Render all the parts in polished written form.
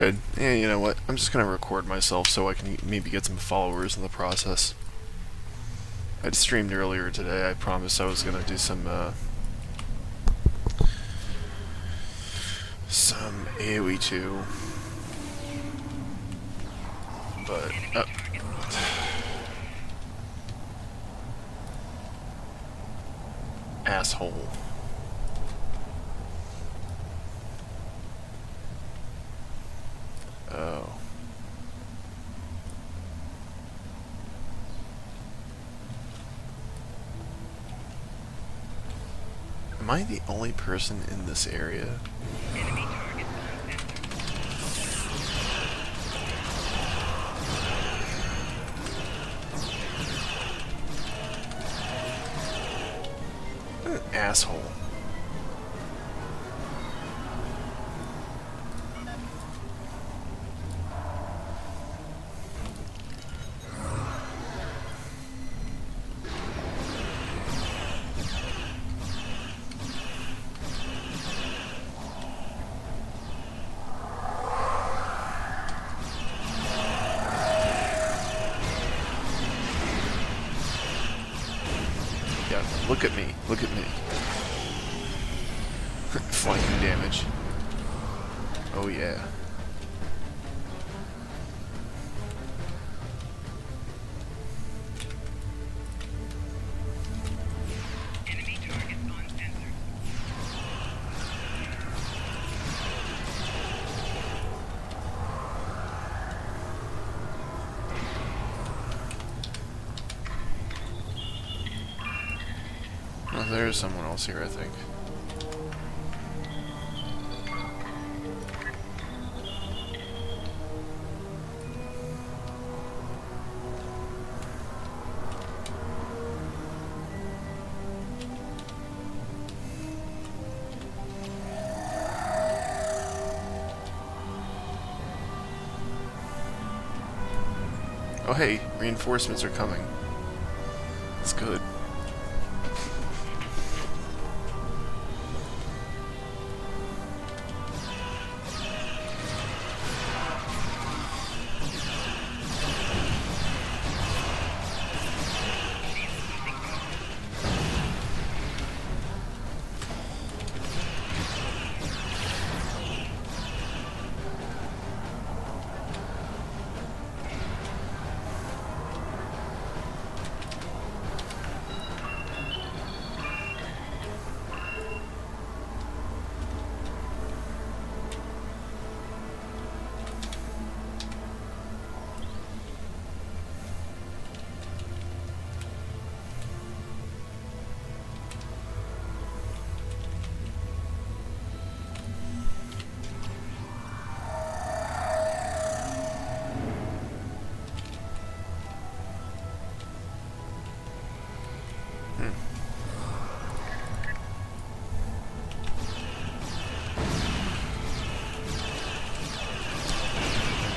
Good. Yeah, you know what? I'm just gonna record myself so I can maybe get some followers in the process. I'd streamed earlier today. I promised I was gonna do some AoE 2, but asshole. Oh. Am I the only person in this area? What an asshole. Yeah, look at me. Look at me. Flanking damage. Oh yeah. Oh, there's someone else here, I think. Oh hey, reinforcements are coming. That's good.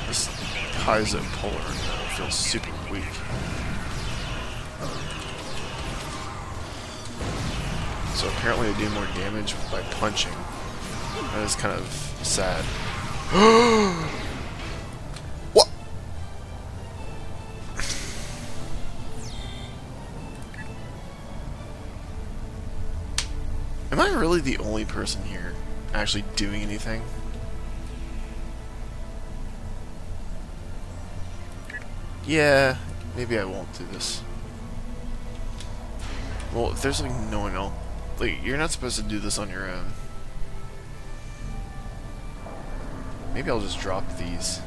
This Kaizo Polar feels super weak. So apparently I do more damage by punching. That is kind of sad. What? Am I really the only person here actually doing anything? Yeah, maybe I won't do this. Well, if there's like no one else, like you're not supposed to do this on your own. Maybe I'll just drop these.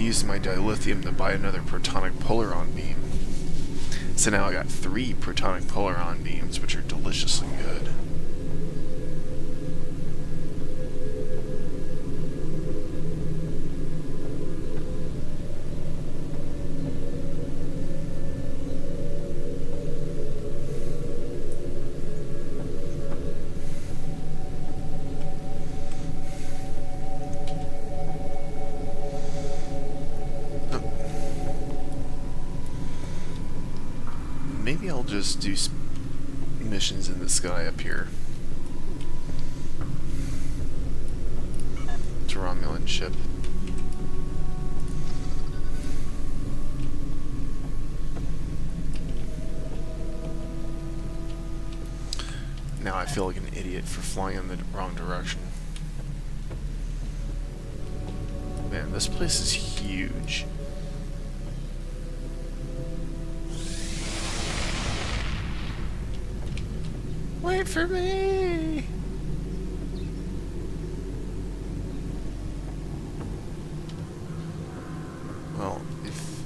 used my dilithium to buy another protonic polaron beam. So now I got 3 protonic polaron beams, which are deliciously good. Maybe I'll just do missions in the sky up here. It's a Romulan ship. Now I feel like an idiot for flying in the wrong direction. Man, this place is huge. Wait for me! Well, if...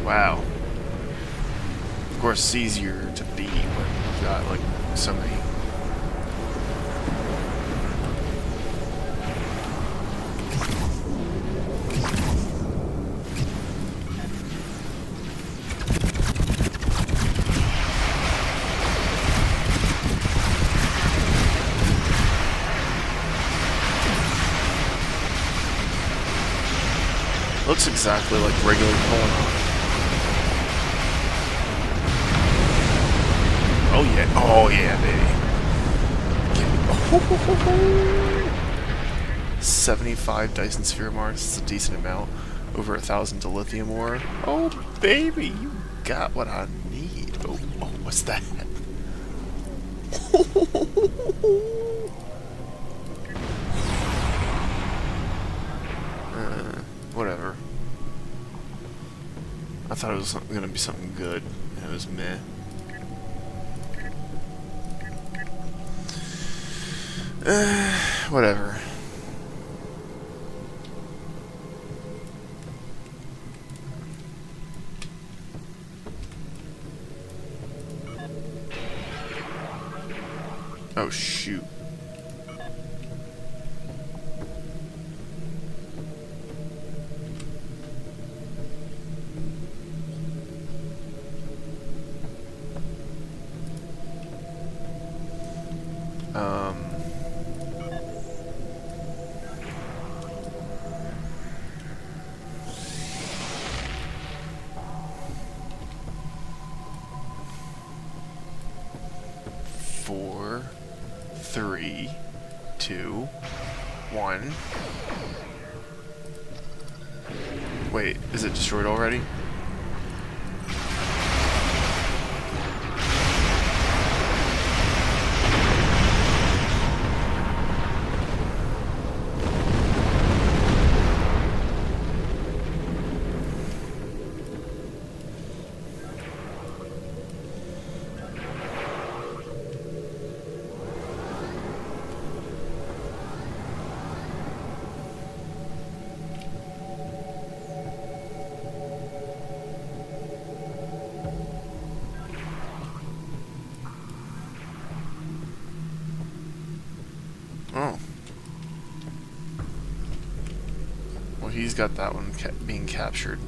Wow. Of course, it's easier to beat when you've got, like, so many. Looks exactly like regular polaron. Oh yeah, baby. 75 Dyson sphere marks, it's a decent amount. Over 1,000 dilithium ore. Oh baby, you got what I need. Oh, what's that? Whatever. I thought it was gonna be something good, and it was meh. Whatever. Oh shoot. Four, 3, one. Wait, is it destroyed already? Oh. Well, he's got that one being captured.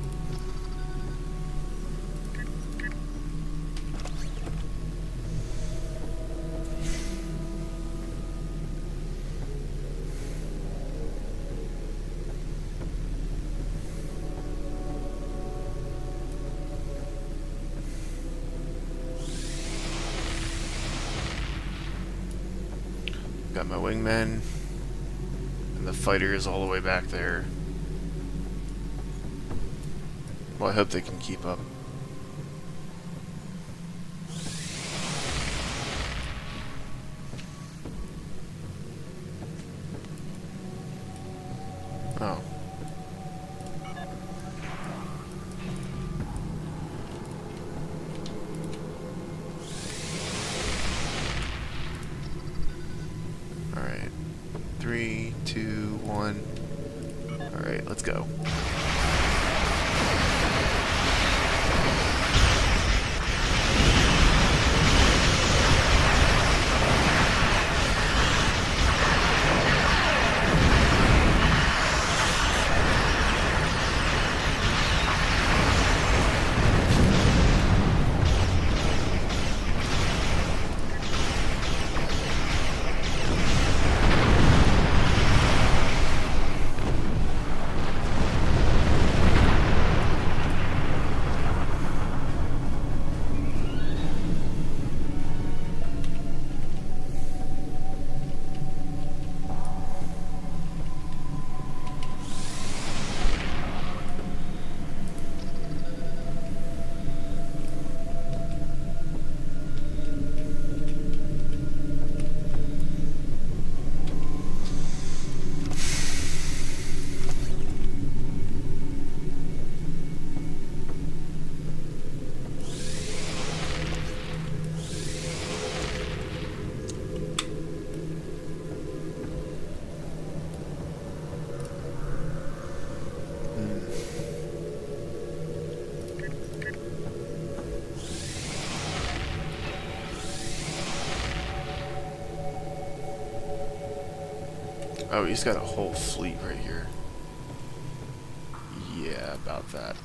Got my wingmen, and the fighter is all the way back there. Well, I hope they can keep up. Oh. Alright. 3, 2, 1. Alright, let's go. Oh, he's got a whole fleet right here. Yeah, about that.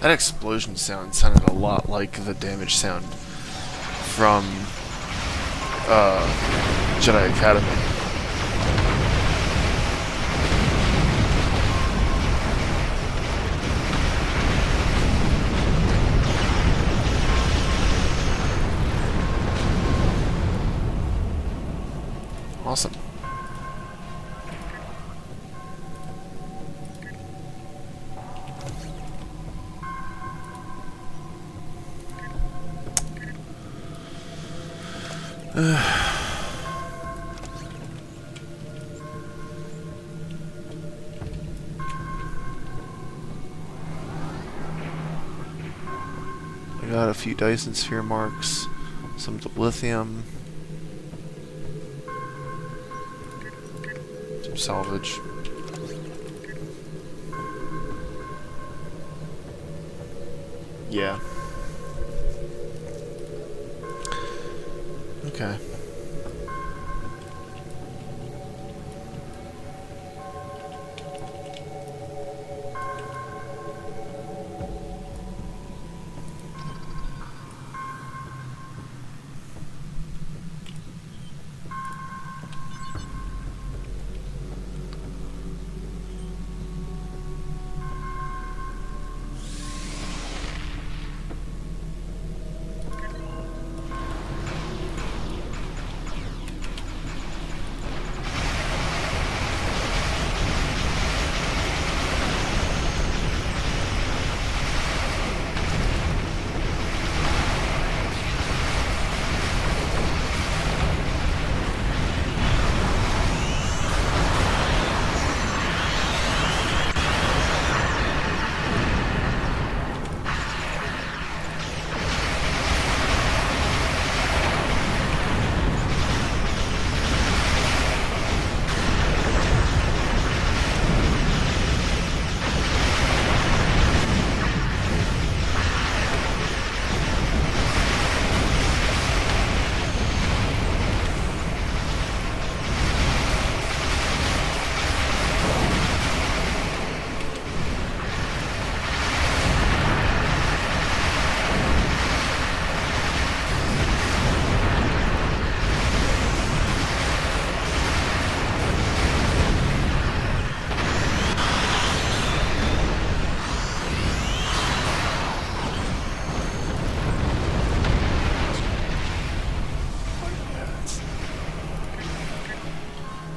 That explosion sound sounded a lot like the damage sound from Jedi Academy. Awesome. I got a few Dyson sphere marks, some dilithium, some salvage. Yeah. Okay.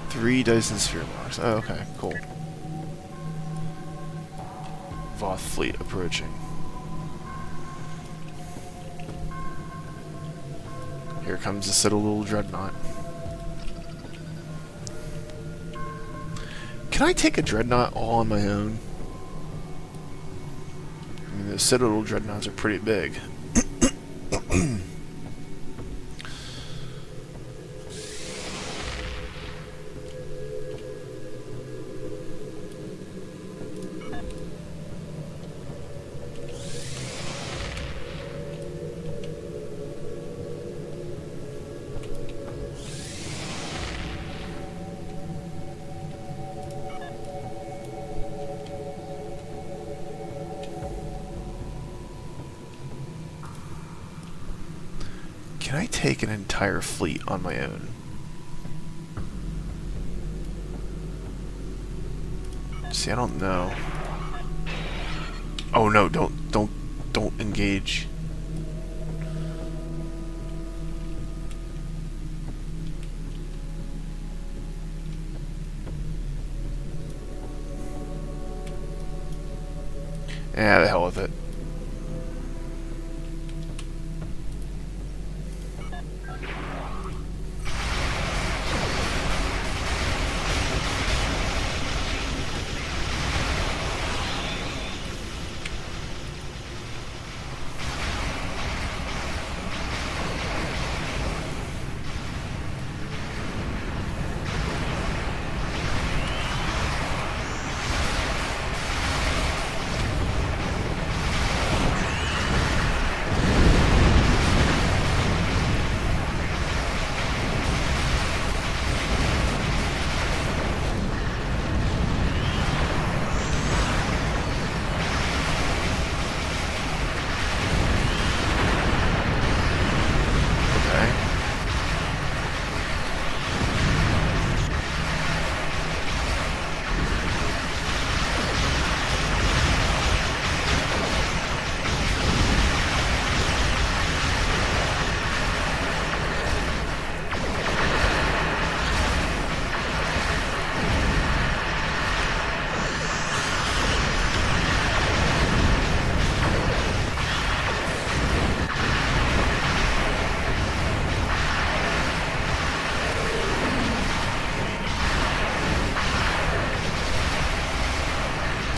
Three Dyson sphere marks. Oh, okay, cool. Voth fleet approaching. Here comes the Citadel Dreadnought. Can I take a Dreadnought all on my own? I mean, the Citadel Dreadnoughts are pretty big. Can I take an entire fleet on my own? See, I don't know. Oh no, don't engage. Yeah, the hell with it.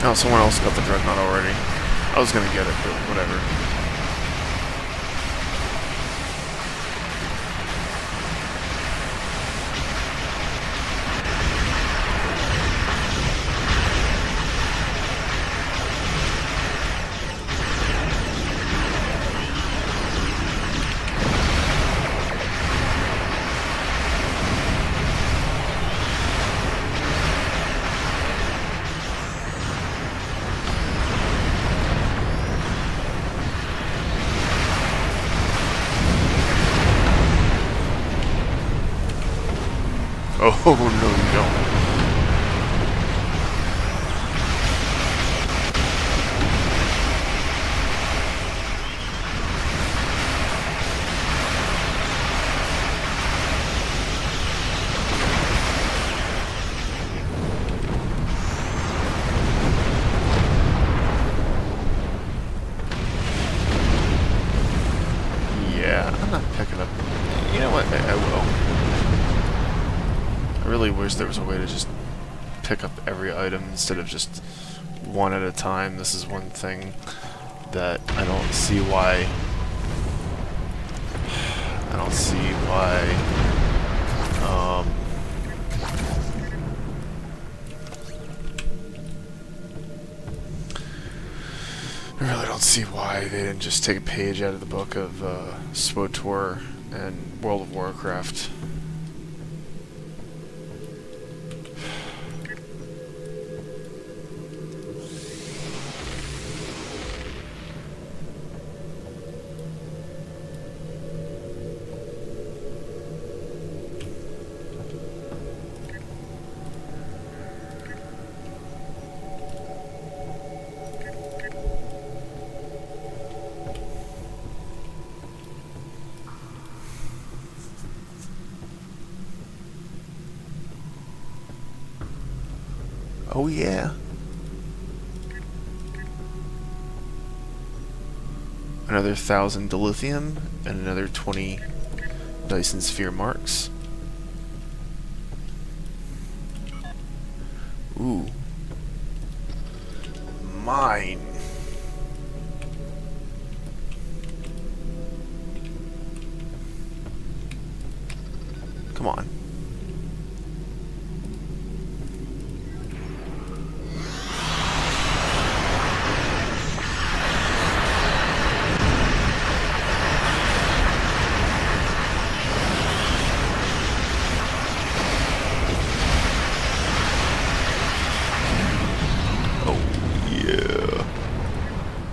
Oh, someone else got the dreadnought already. I was gonna get it, but whatever. Oh, no, you don't. Yeah, I'm not picking up. You know what? I will. I really wish there was a way to just pick up every item instead of just one at a time. This is one thing that I don't see why. I don't see why. I really don't see why they didn't just take a page out of the book of SWTOR and World of Warcraft. Oh yeah. Another 1,000 dilithium and another 20 Dyson sphere marks. Ooh. Mine. Come on.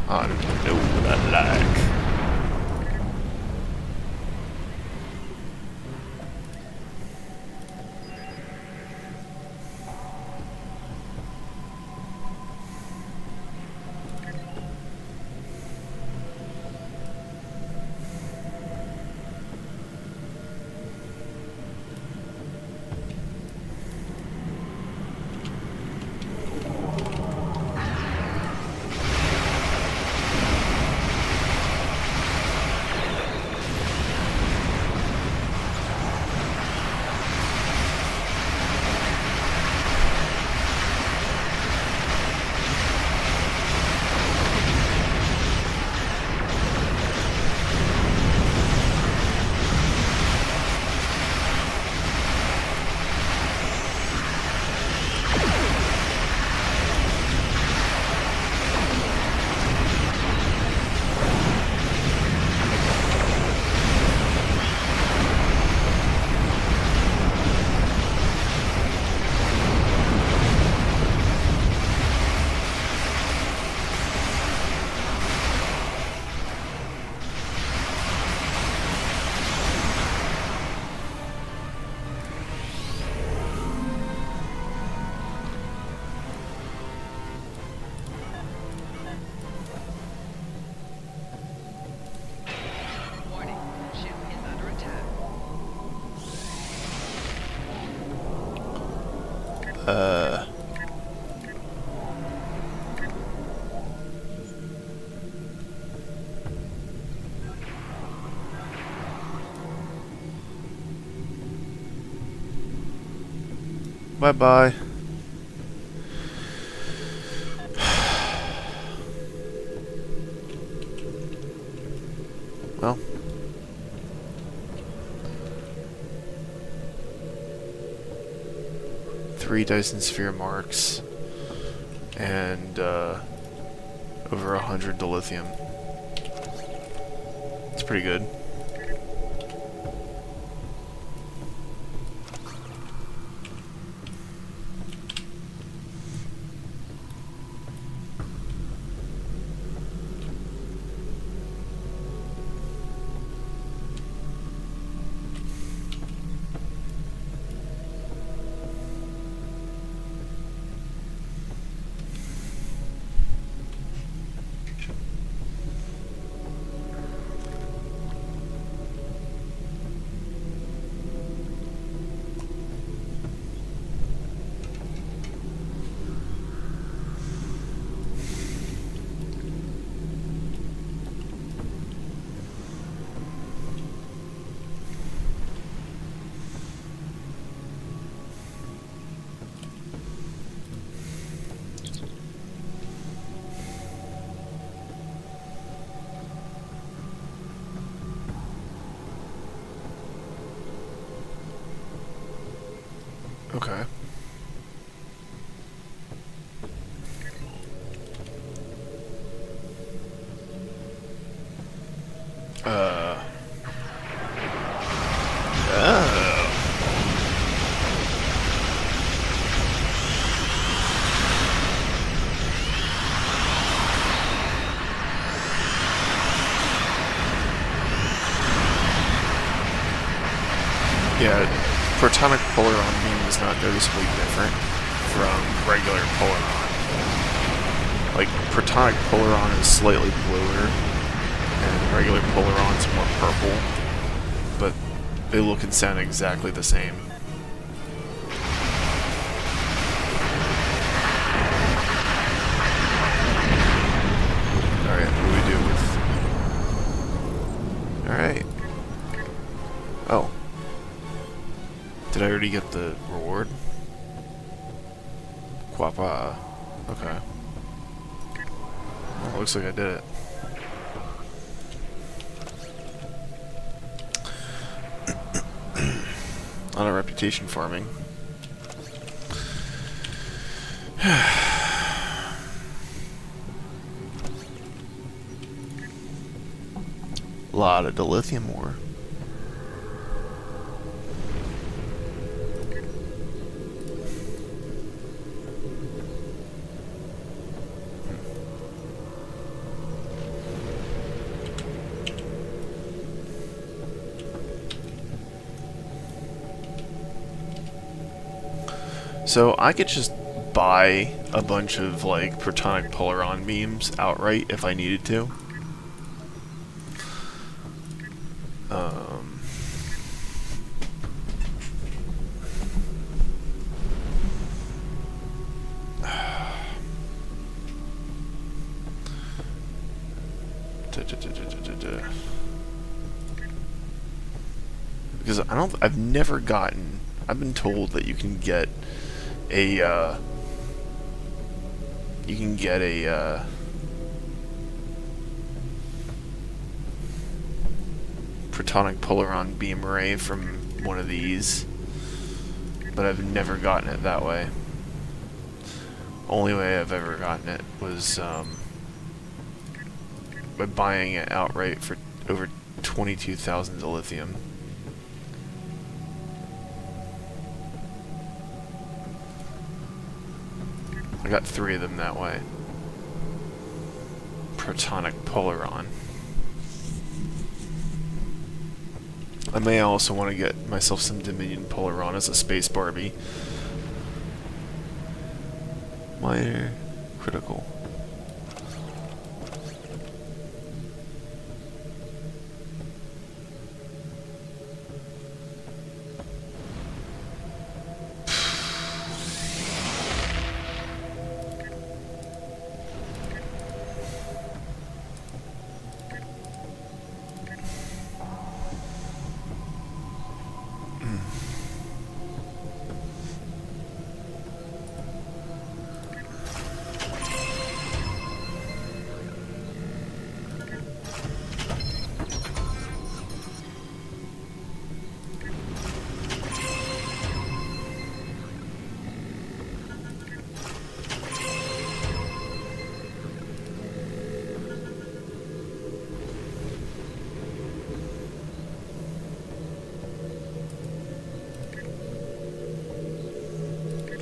I know what I like. Bye-bye. 3 Dyson Sphere marks, and over 100 dilithium. It's pretty good. Okay. Oh. Yeah, protonic polaron beam is not noticeably different from regular polaron. Like, protonic polaron is slightly bluer, and regular polaron is more purple, but they look and sound exactly the same. Alright, what do we do with... Alright. Oh. Did I already get the reward? Quapa. Okay. Well, looks like I did it. A lot of reputation farming. A lot of dilithium ore. So I could just buy a bunch of like protonic polaron beams outright if I needed to. Because I've never gotten, I've been told that you can get a protonic polaron beam array from one of these, but I've never gotten it that way. Only way I've ever gotten it was by buying it outright for over 22,000 dilithium. I got 3 of them that way. Protonic polaron. I may also want to get myself some Dominion polaron as a space Barbie. Minor critical.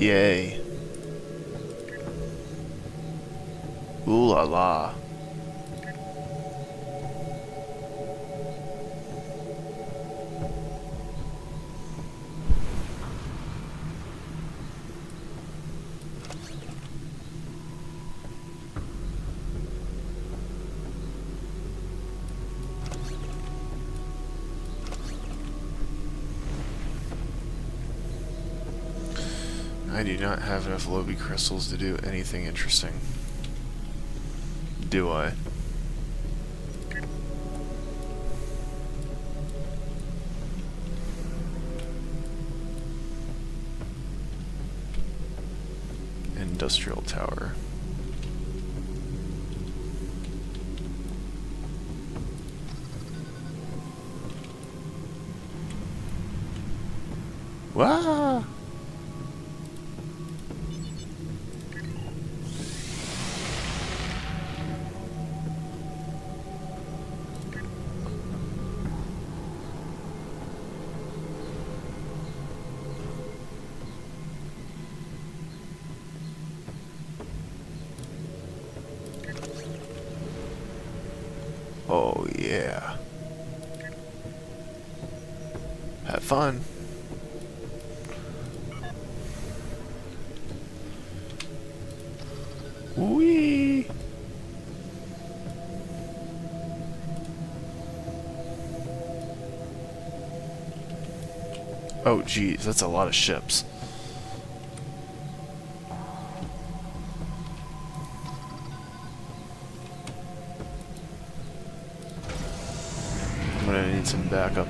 Yay. Ooh la la. I do not have enough Lobi crystals to do anything interesting. Do I? Industrial tower. Wah! Oh yeah. Have fun. Whee! Oh geez, that's a lot of ships. I'm gonna need some backup.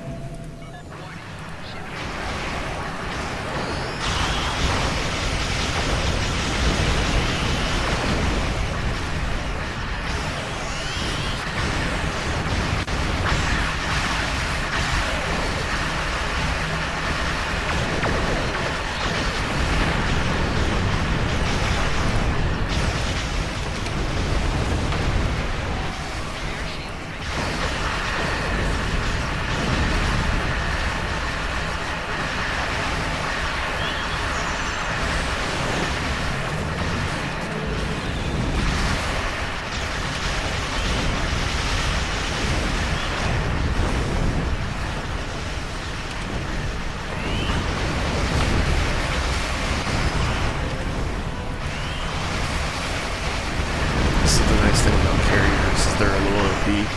This is the nice thing about carriers, is they're a little OP.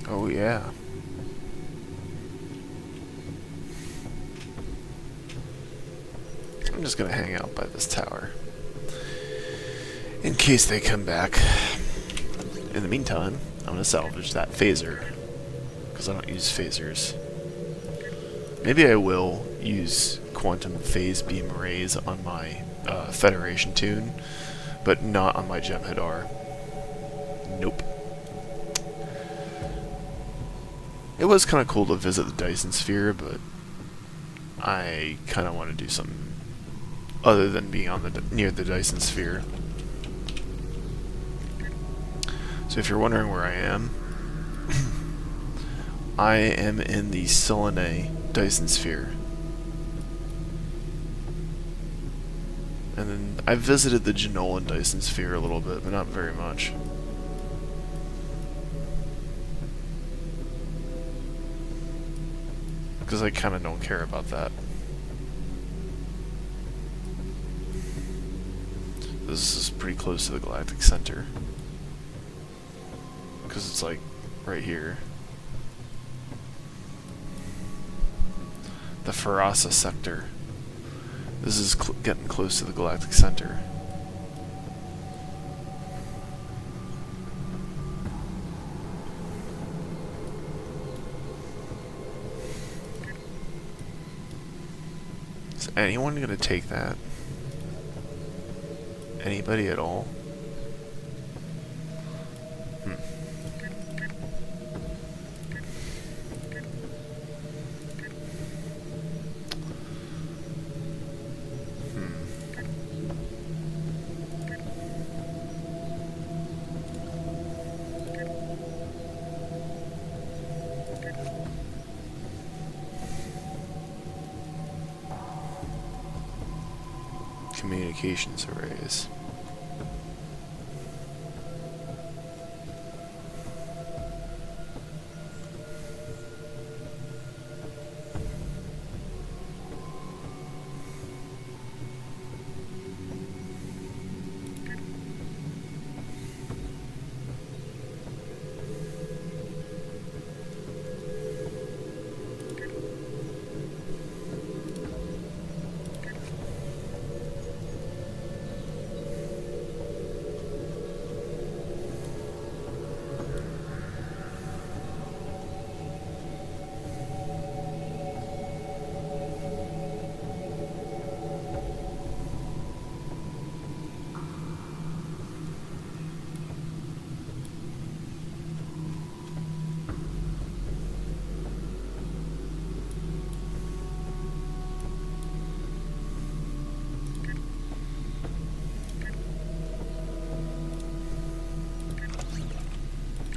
Oh yeah. I'm just gonna hang out by this tower in case they come back. In the meantime, I'm gonna salvage that phaser because I don't use phasers. Maybe I will use quantum phase beam rays on my Federation tune, but not on my Jem'Hadar. Nope. It was kind of cool to visit the Dyson Sphere, but I kind of want to do something other than being on the near the Dyson Sphere. So if you're wondering where I am, I am in the Selene Dyson Sphere. And then I visited the Jenolan Dyson Sphere a little bit, but not very much. Because I kind of don't care about that. This is pretty close to the galactic center. Because it's like right here. The Farasa sector. This is getting close to the galactic center. anyone gonna take that? Anybody at all? Communications arrays.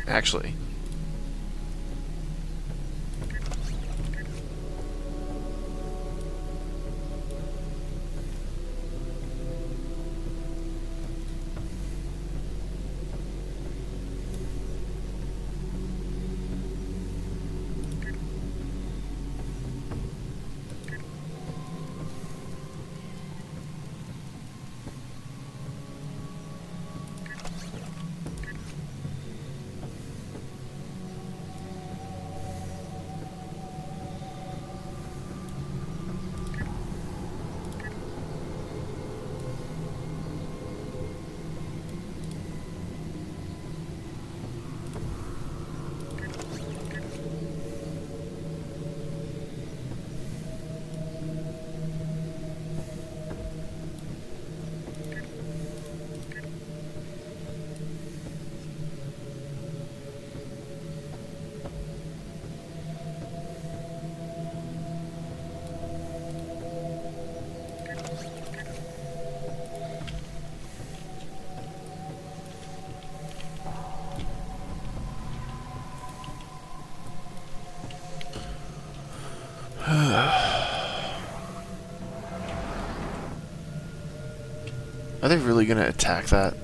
Actually, are they really gonna attack that?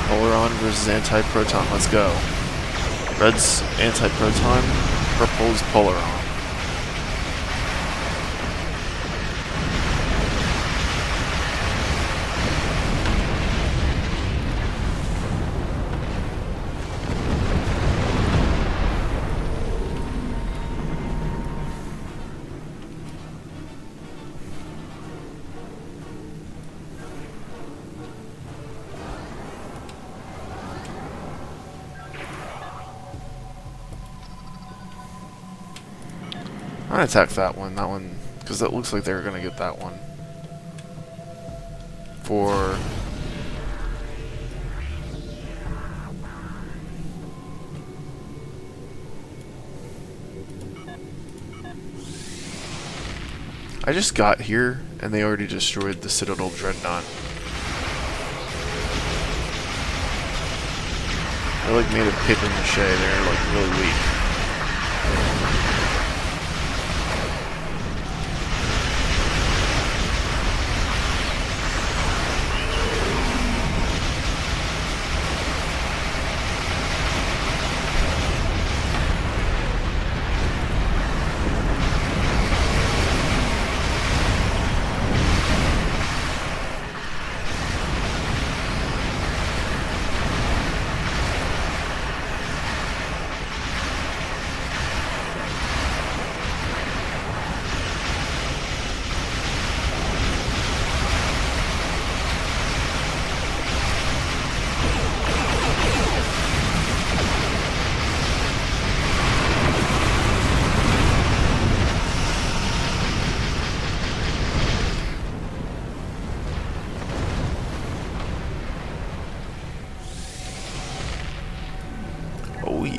Polaron versus anti-proton, let's go. Red's anti-proton, purple's Polaron. I'm gonna attack that one, because it looks like they're gonna get that one. For... I just got here, and they already destroyed the Citadel Dreadnought. They're like made of paper mache, they're like really weak.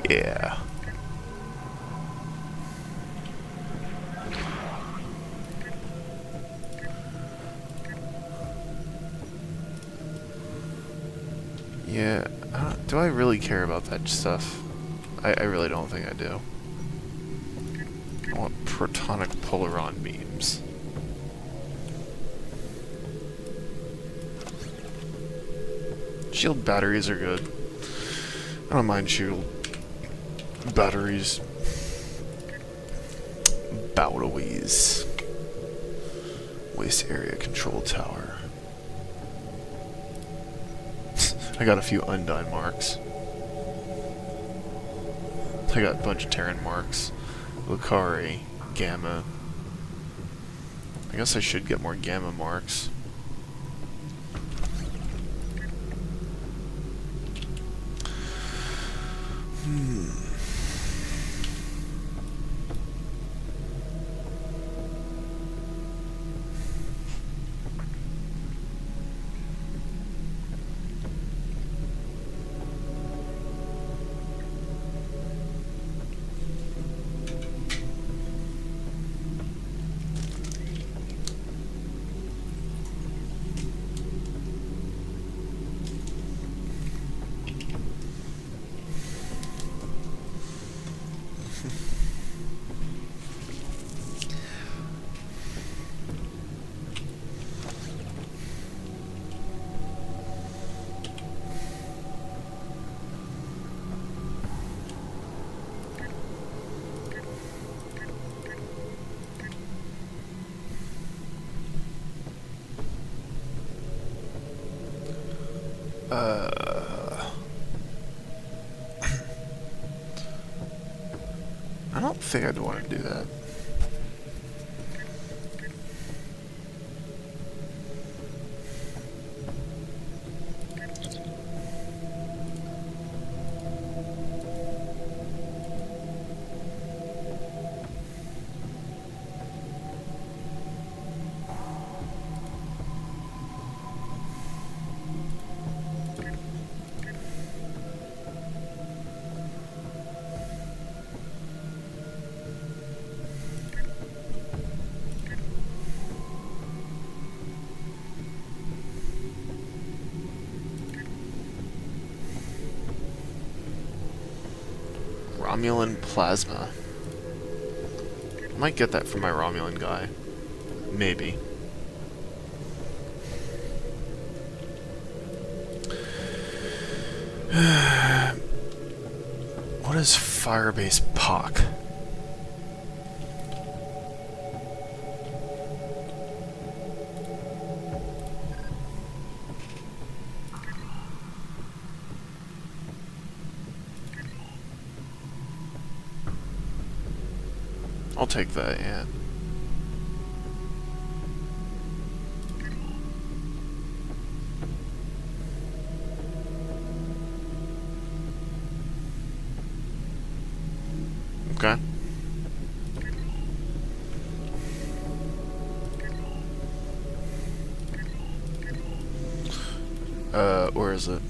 Yeah. Yeah, do I really care about that stuff? I really don't think I do. I want protonic polaron beams. Shield batteries are good. I don't mind shield batteries. Bowdaways. Waste area control tower. I got a few Undyne marks. I got a bunch of Terran marks. Lucari, Gamma. I guess I should get more Gamma marks. I don't think I'd want to do that. Romulan plasma. I might get that from my Romulan guy. Maybe. What is Firebase POC? I'll take that, yeah. Okay. Where is it?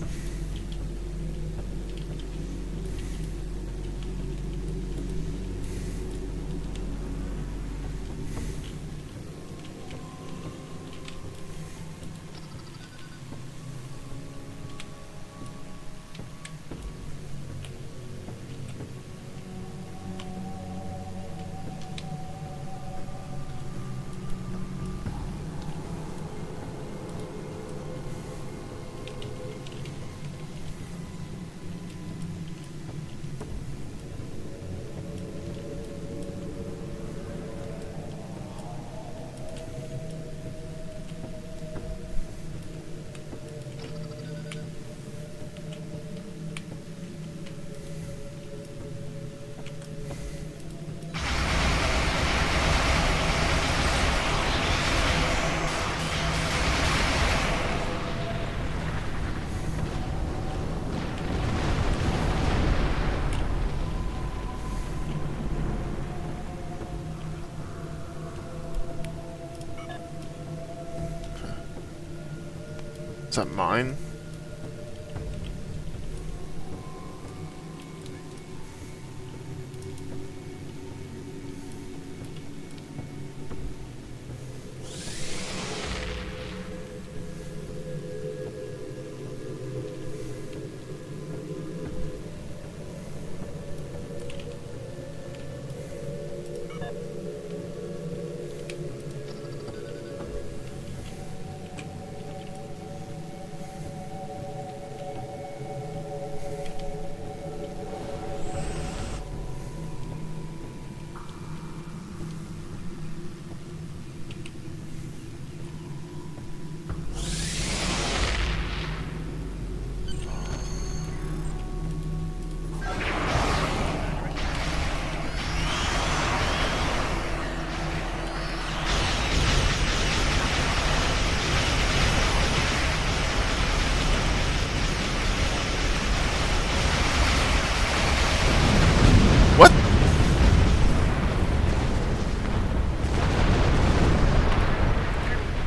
Is that mine?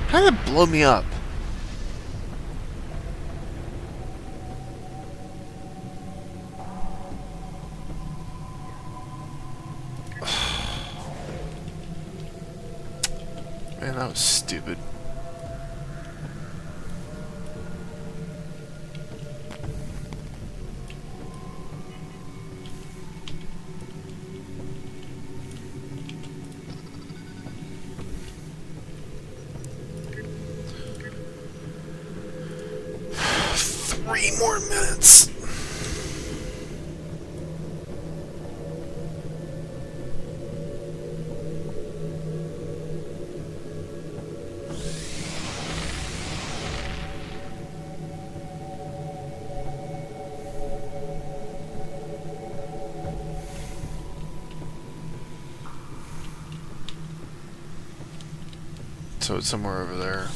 How did it blow me up? Man, that was stupid. Three more minutes. So it's somewhere over there.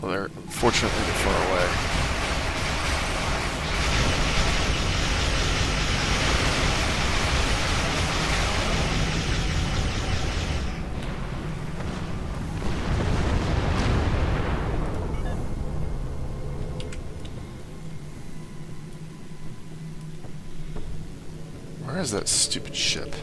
Well, they're fortunately they're far away. Where is that stupid ship?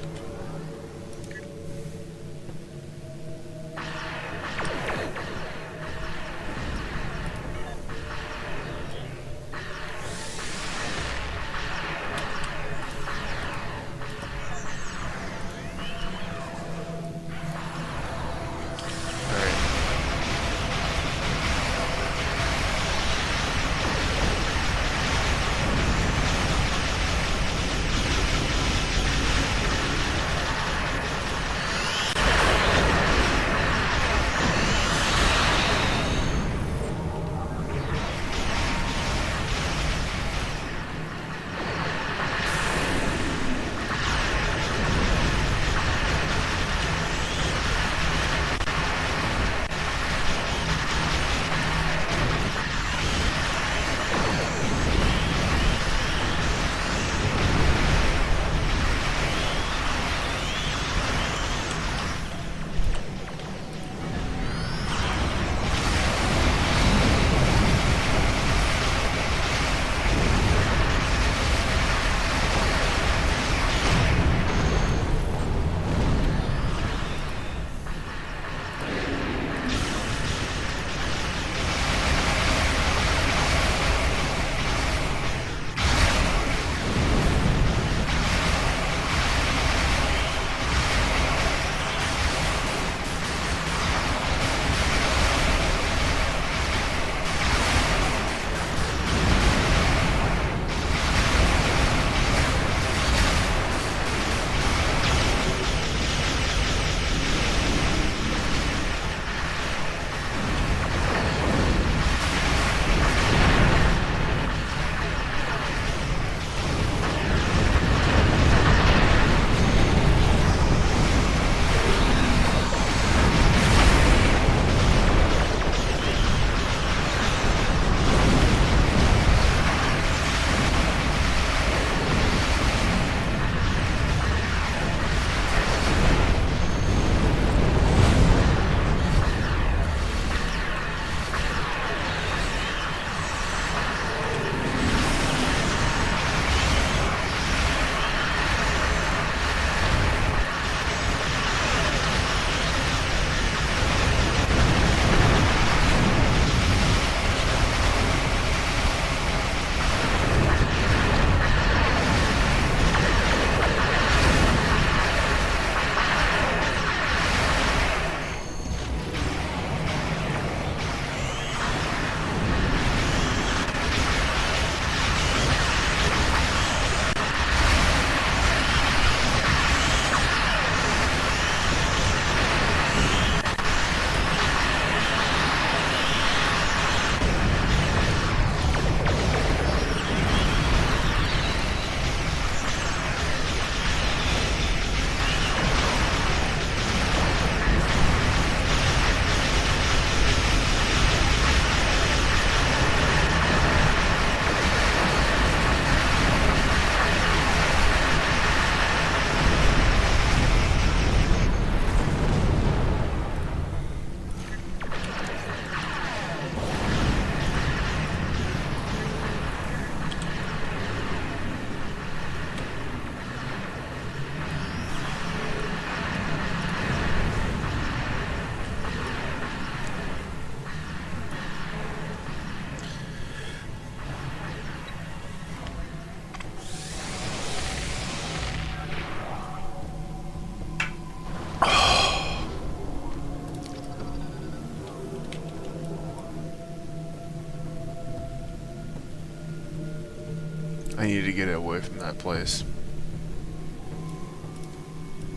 I need to get away from that place.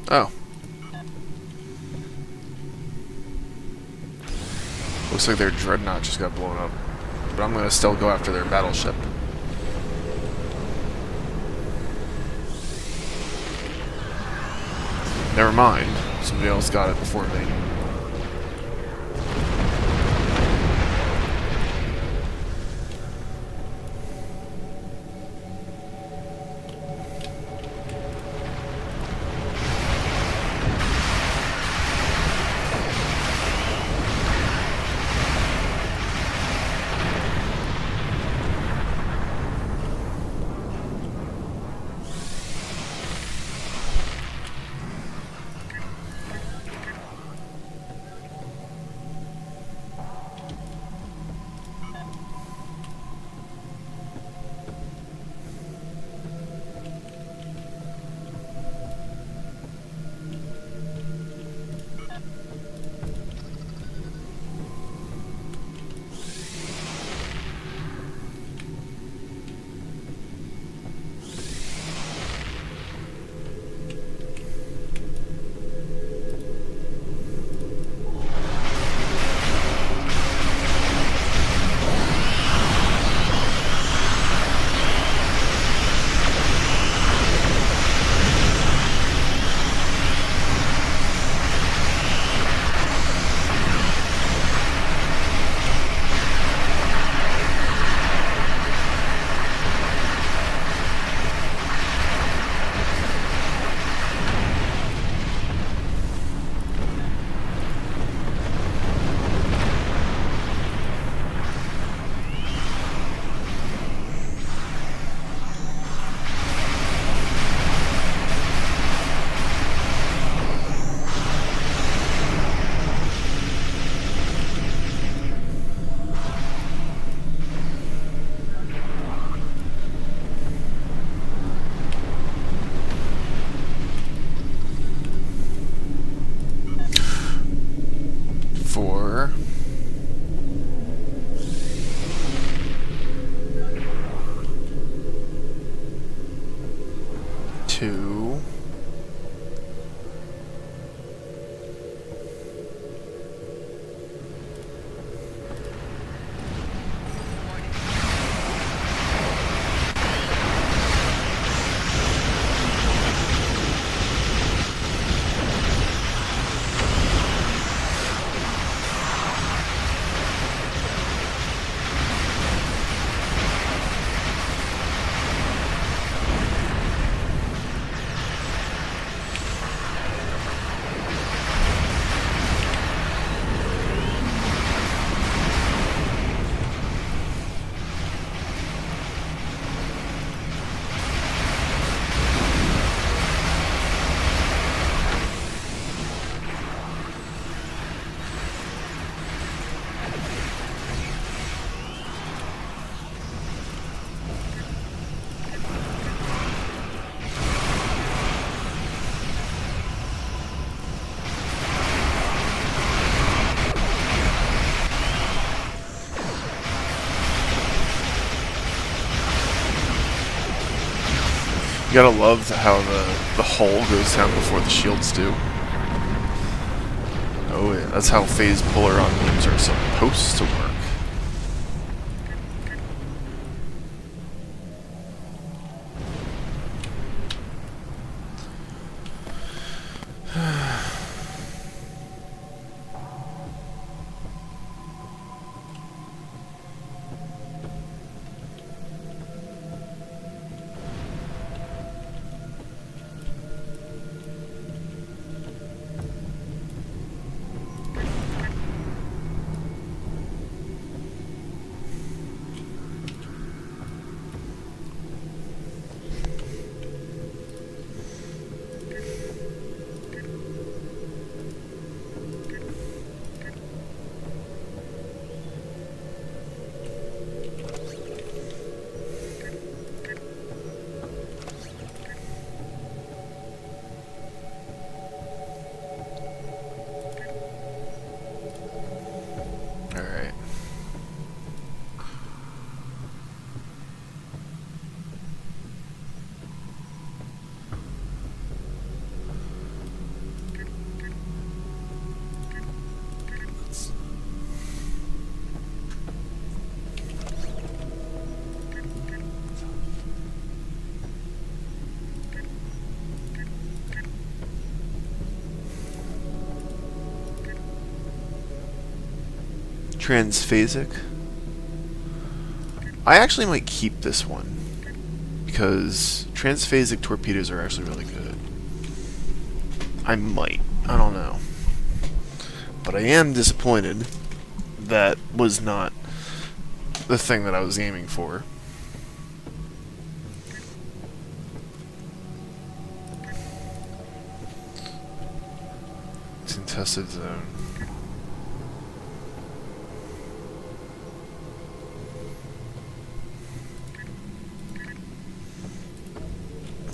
Oh. Looks like their dreadnought just got blown up. But I'm gonna still go after their battleship. Never mind. Somebody else got it before me. You gotta love how the hull goes down before the shields do. Oh yeah, that's how phase Polaron beams are supposed to work. Transphasic. I actually might keep this one because transphasic torpedoes are actually really good. I might. I don't know. But I am disappointed that was not the thing that I was aiming for. Contested zone.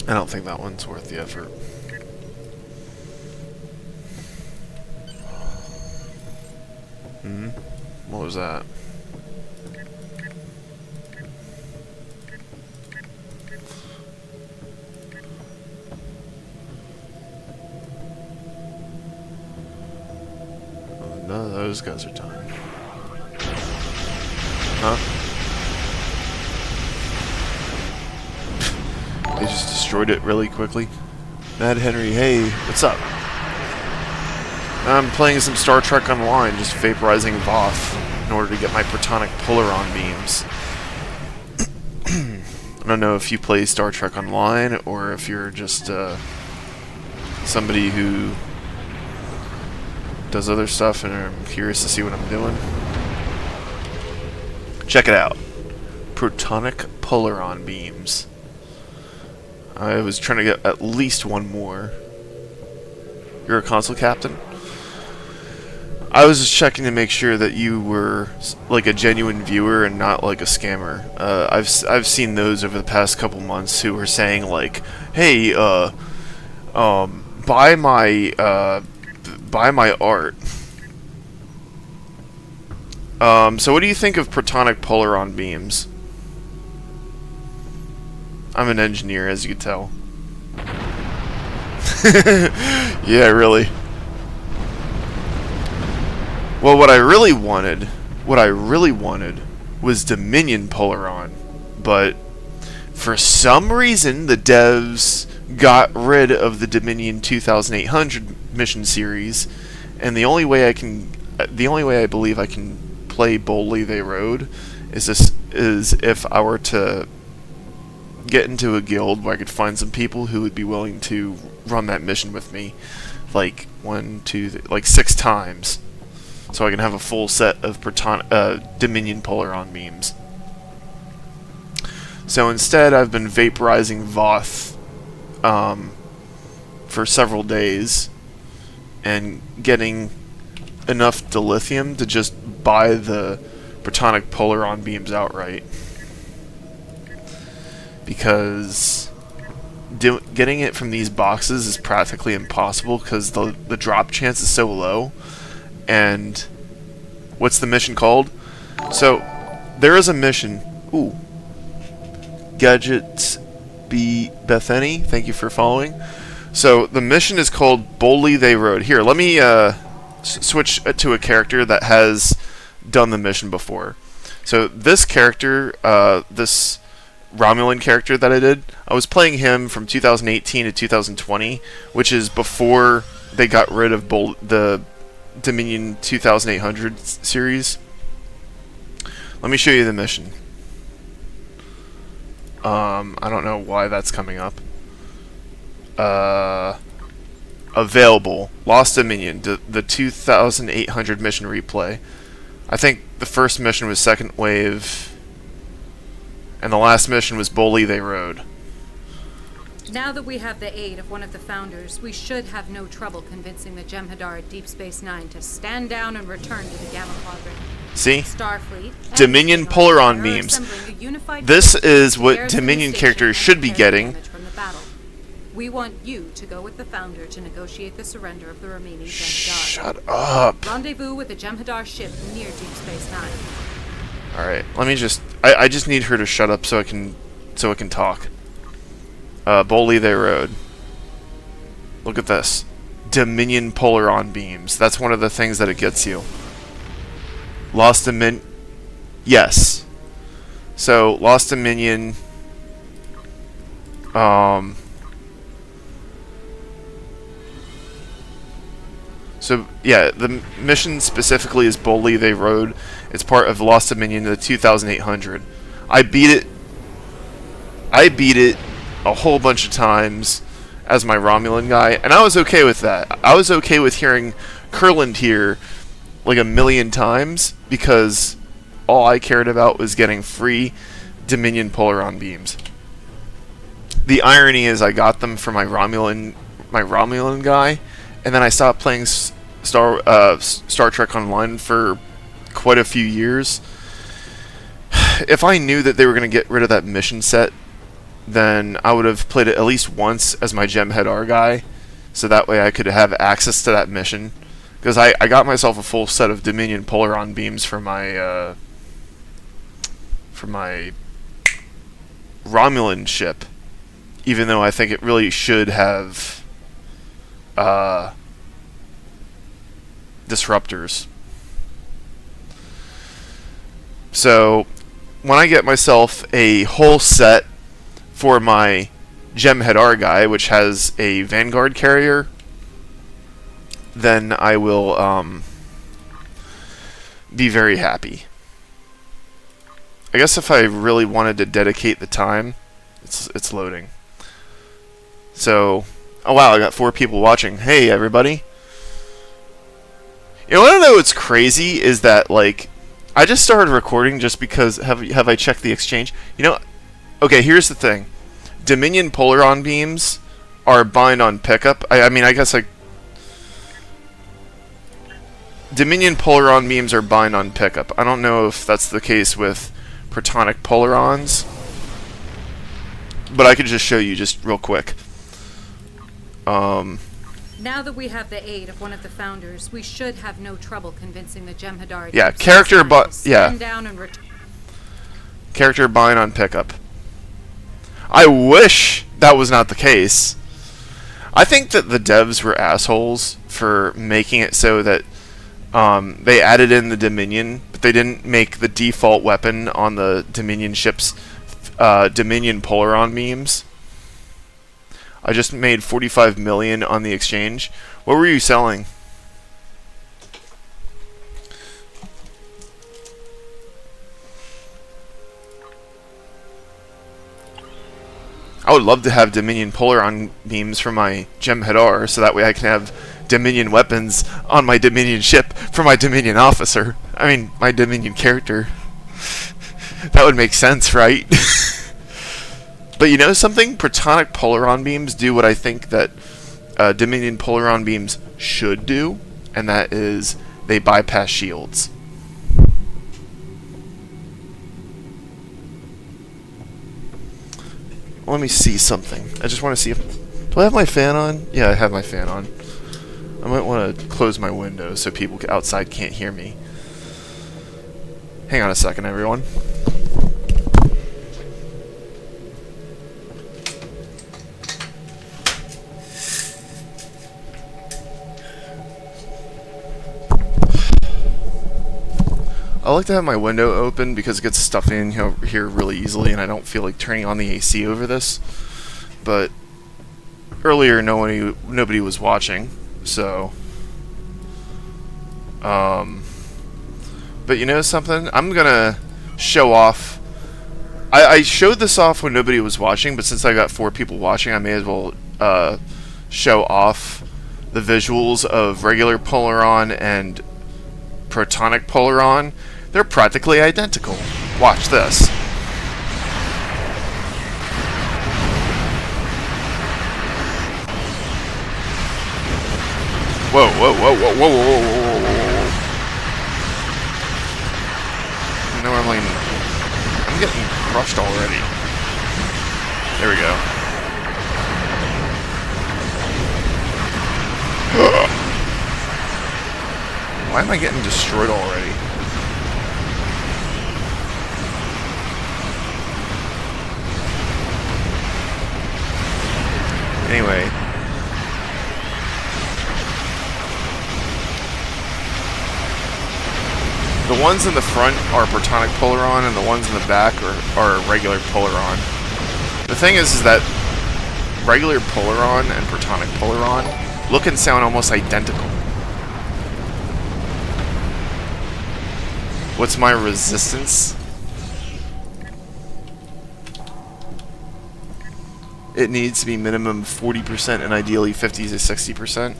I don't think that one's worth the effort. What was that? None of those guys are done. Huh? They just destroyed it really quickly. Mad Henry, hey, what's up? I'm playing some Star Trek Online, just vaporizing Voth in order to get my protonic polaron beams. I don't know if you play Star Trek Online or if you're just somebody who does other stuff and I'm curious to see what I'm doing. Check it out. Protonic polaron beams. I was trying to get at least one more. You're a console captain? I was just checking to make sure that you were like a genuine viewer and not like a scammer. I've seen those over the past couple months who were saying like, "Hey, buy my art." So what do you think of protonic polaron beams? I'm an engineer, as you can tell. Yeah, really. Well, what I really wanted was Dominion Polaron, but for some reason the devs got rid of the Dominion 2800 mission series, and the only way I believe I can play Boldly They Rode is if I were to get into a guild where I could find some people who would be willing to run that mission with me, like 6 times. So I can have a full set of Dominion Polaron beams. So instead, I've been vaporizing Voth for several days and getting enough dilithium to just buy the protonic polaron beams outright. Because getting it from these boxes is practically impossible because the drop chance is so low. And what's the mission called? So there is a mission. Ooh, Gadgets B Bethany, thank you for following. So the mission is called Boldly They Rode. Here, let me switch to a character that has done the mission before. So this character, this Romulan character that I was playing him from 2018 to 2020, which is before they got rid of the Dominion 2800 series. Let me show you the mission. I don't know why that's coming up. Available. Lost Dominion, the 2800 mission replay. I think the first mission was Second Wave, and the last mission was Boldly They Rode. Now that we have the aid of one of the founders, we should have no trouble convincing the Jem'Hadar at Deep Space Nine to stand down and return to the Gamma Quadrant. See? Starfleet, Dominion Polaron beams. This is what Dominion characters should be getting. We want you to go with the founder to negotiate the surrender of the remaining Jem'Hadar. Shut up. Rendezvous with the Jem'Hadar ship near Deep Space Nine. Alright, let me just... I just need her to shut up so I can talk. Boldly They Rode. Look at this. Dominion Polaron beams. That's one of the things that it gets you. Lost Dominion... Yes. So, Lost Dominion... So So, yeah, the mission specifically is Boldly They Rode. It's part of Lost Dominion, the 2800. I beat it a whole bunch of times as my Romulan guy, and I was okay with that. I was okay with hearing Kurland here like a million times, because all I cared about was getting free Dominion Polaron beams. The irony is I got them for my Romulan guy, and then I stopped playing Star Trek Online for quite a few years. If I knew that they were going to get rid of that mission set, then I would have played it at least once as my Jem'Hadar guy, so that way I could have access to that mission. Because I got myself a full set of Dominion Polaron beams for my Romulan ship, even though I think it really should have disruptors. So when I get myself a whole set for my Jem'Hadar guy, which has a Vanguard carrier, then I will be very happy. I guess if I really wanted to dedicate the time, it's loading. So, oh wow, I got 4 people watching. Hey everybody. You want to know what's crazy is that, like, I just started recording just because have I checked the exchange? You know, okay, here's the thing. Dominion Polaron beams are bind on pickup. I mean, I guess like Dominion Polaron beams are bind on pickup. I don't know if that's the case with Protonic Polarons, but I could just show you just real quick. Now that we have the aid of one of the founders, we should have no trouble convincing the Jem'Hadar. Yeah, character bind on pickup. I wish that was not the case. I think that the devs were assholes for making it so that they added in the Dominion, but they didn't make the default weapon on the Dominion ships Dominion Polaron beams. I just made 45 million on the exchange. What were you selling? I would love to have Dominion Polaron beams for my Jem'Hadar, so that way I can have Dominion weapons on my Dominion ship for my Dominion officer. I mean, my Dominion character. That would make sense, right? But you know something? Protonic Polaron beams do what I think that Dominion Polaron beams should do, and that is they bypass shields. Let me see something. I just want to see if... Do I have my fan on? Yeah, I have my fan on. I might want to close my window so people outside can't hear me. Hang on a second, everyone. I like to have my window open because it gets stuff in here really easily, and I don't feel like turning on the AC over this. But earlier, nobody was watching, so. But you know something? I'm gonna show off. I showed this off when nobody was watching, but since I got 4 people watching, I may as well show off the visuals of regular Polaron and Protonic Polaron. They're practically identical. Watch this. Whoa, whoa, whoa, whoa, whoa, whoa, whoa, whoa. Normally, I'm getting crushed already. There we go. Why am I getting destroyed already? Anyway. The ones in the front are Protonic Polaron, and the ones in the back are regular Polaron. The thing is that regular Polaron and Protonic Polaron look and sound almost identical. What's my resistance? It needs to be minimum 40% and ideally 50 to 60%.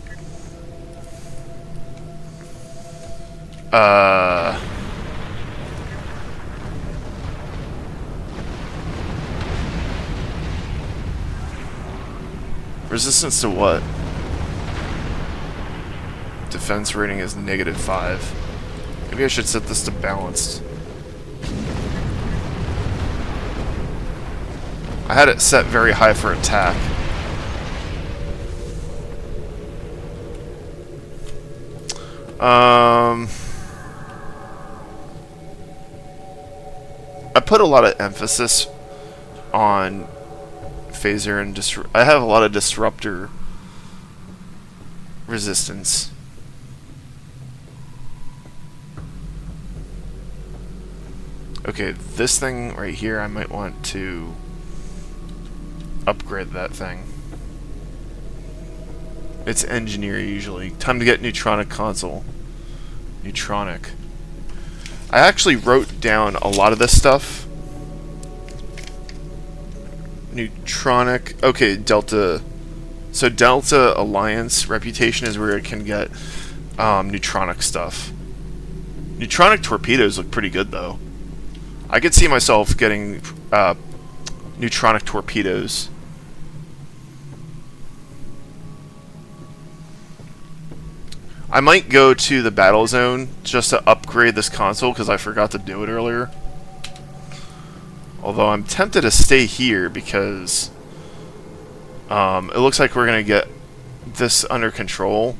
Resistance to what? Defense rating is -5. Maybe I should set this to balanced. I had it set very high for attack. I put a lot of emphasis on phaser and I have a lot of disruptor resistance. Okay, this thing right here, I might want to upgrade that thing. It's engineer usually. Time to get neutronic console. Neutronic. I actually wrote down a lot of this stuff. Neutronic. Okay, Delta. So Delta Alliance reputation is where it can get neutronic stuff. Neutronic torpedoes look pretty good though. I could see myself getting neutronic torpedoes. I might go to the battle zone just to upgrade this console because I forgot to do it earlier. Although I'm tempted to stay here because it looks like we're going to get this under control.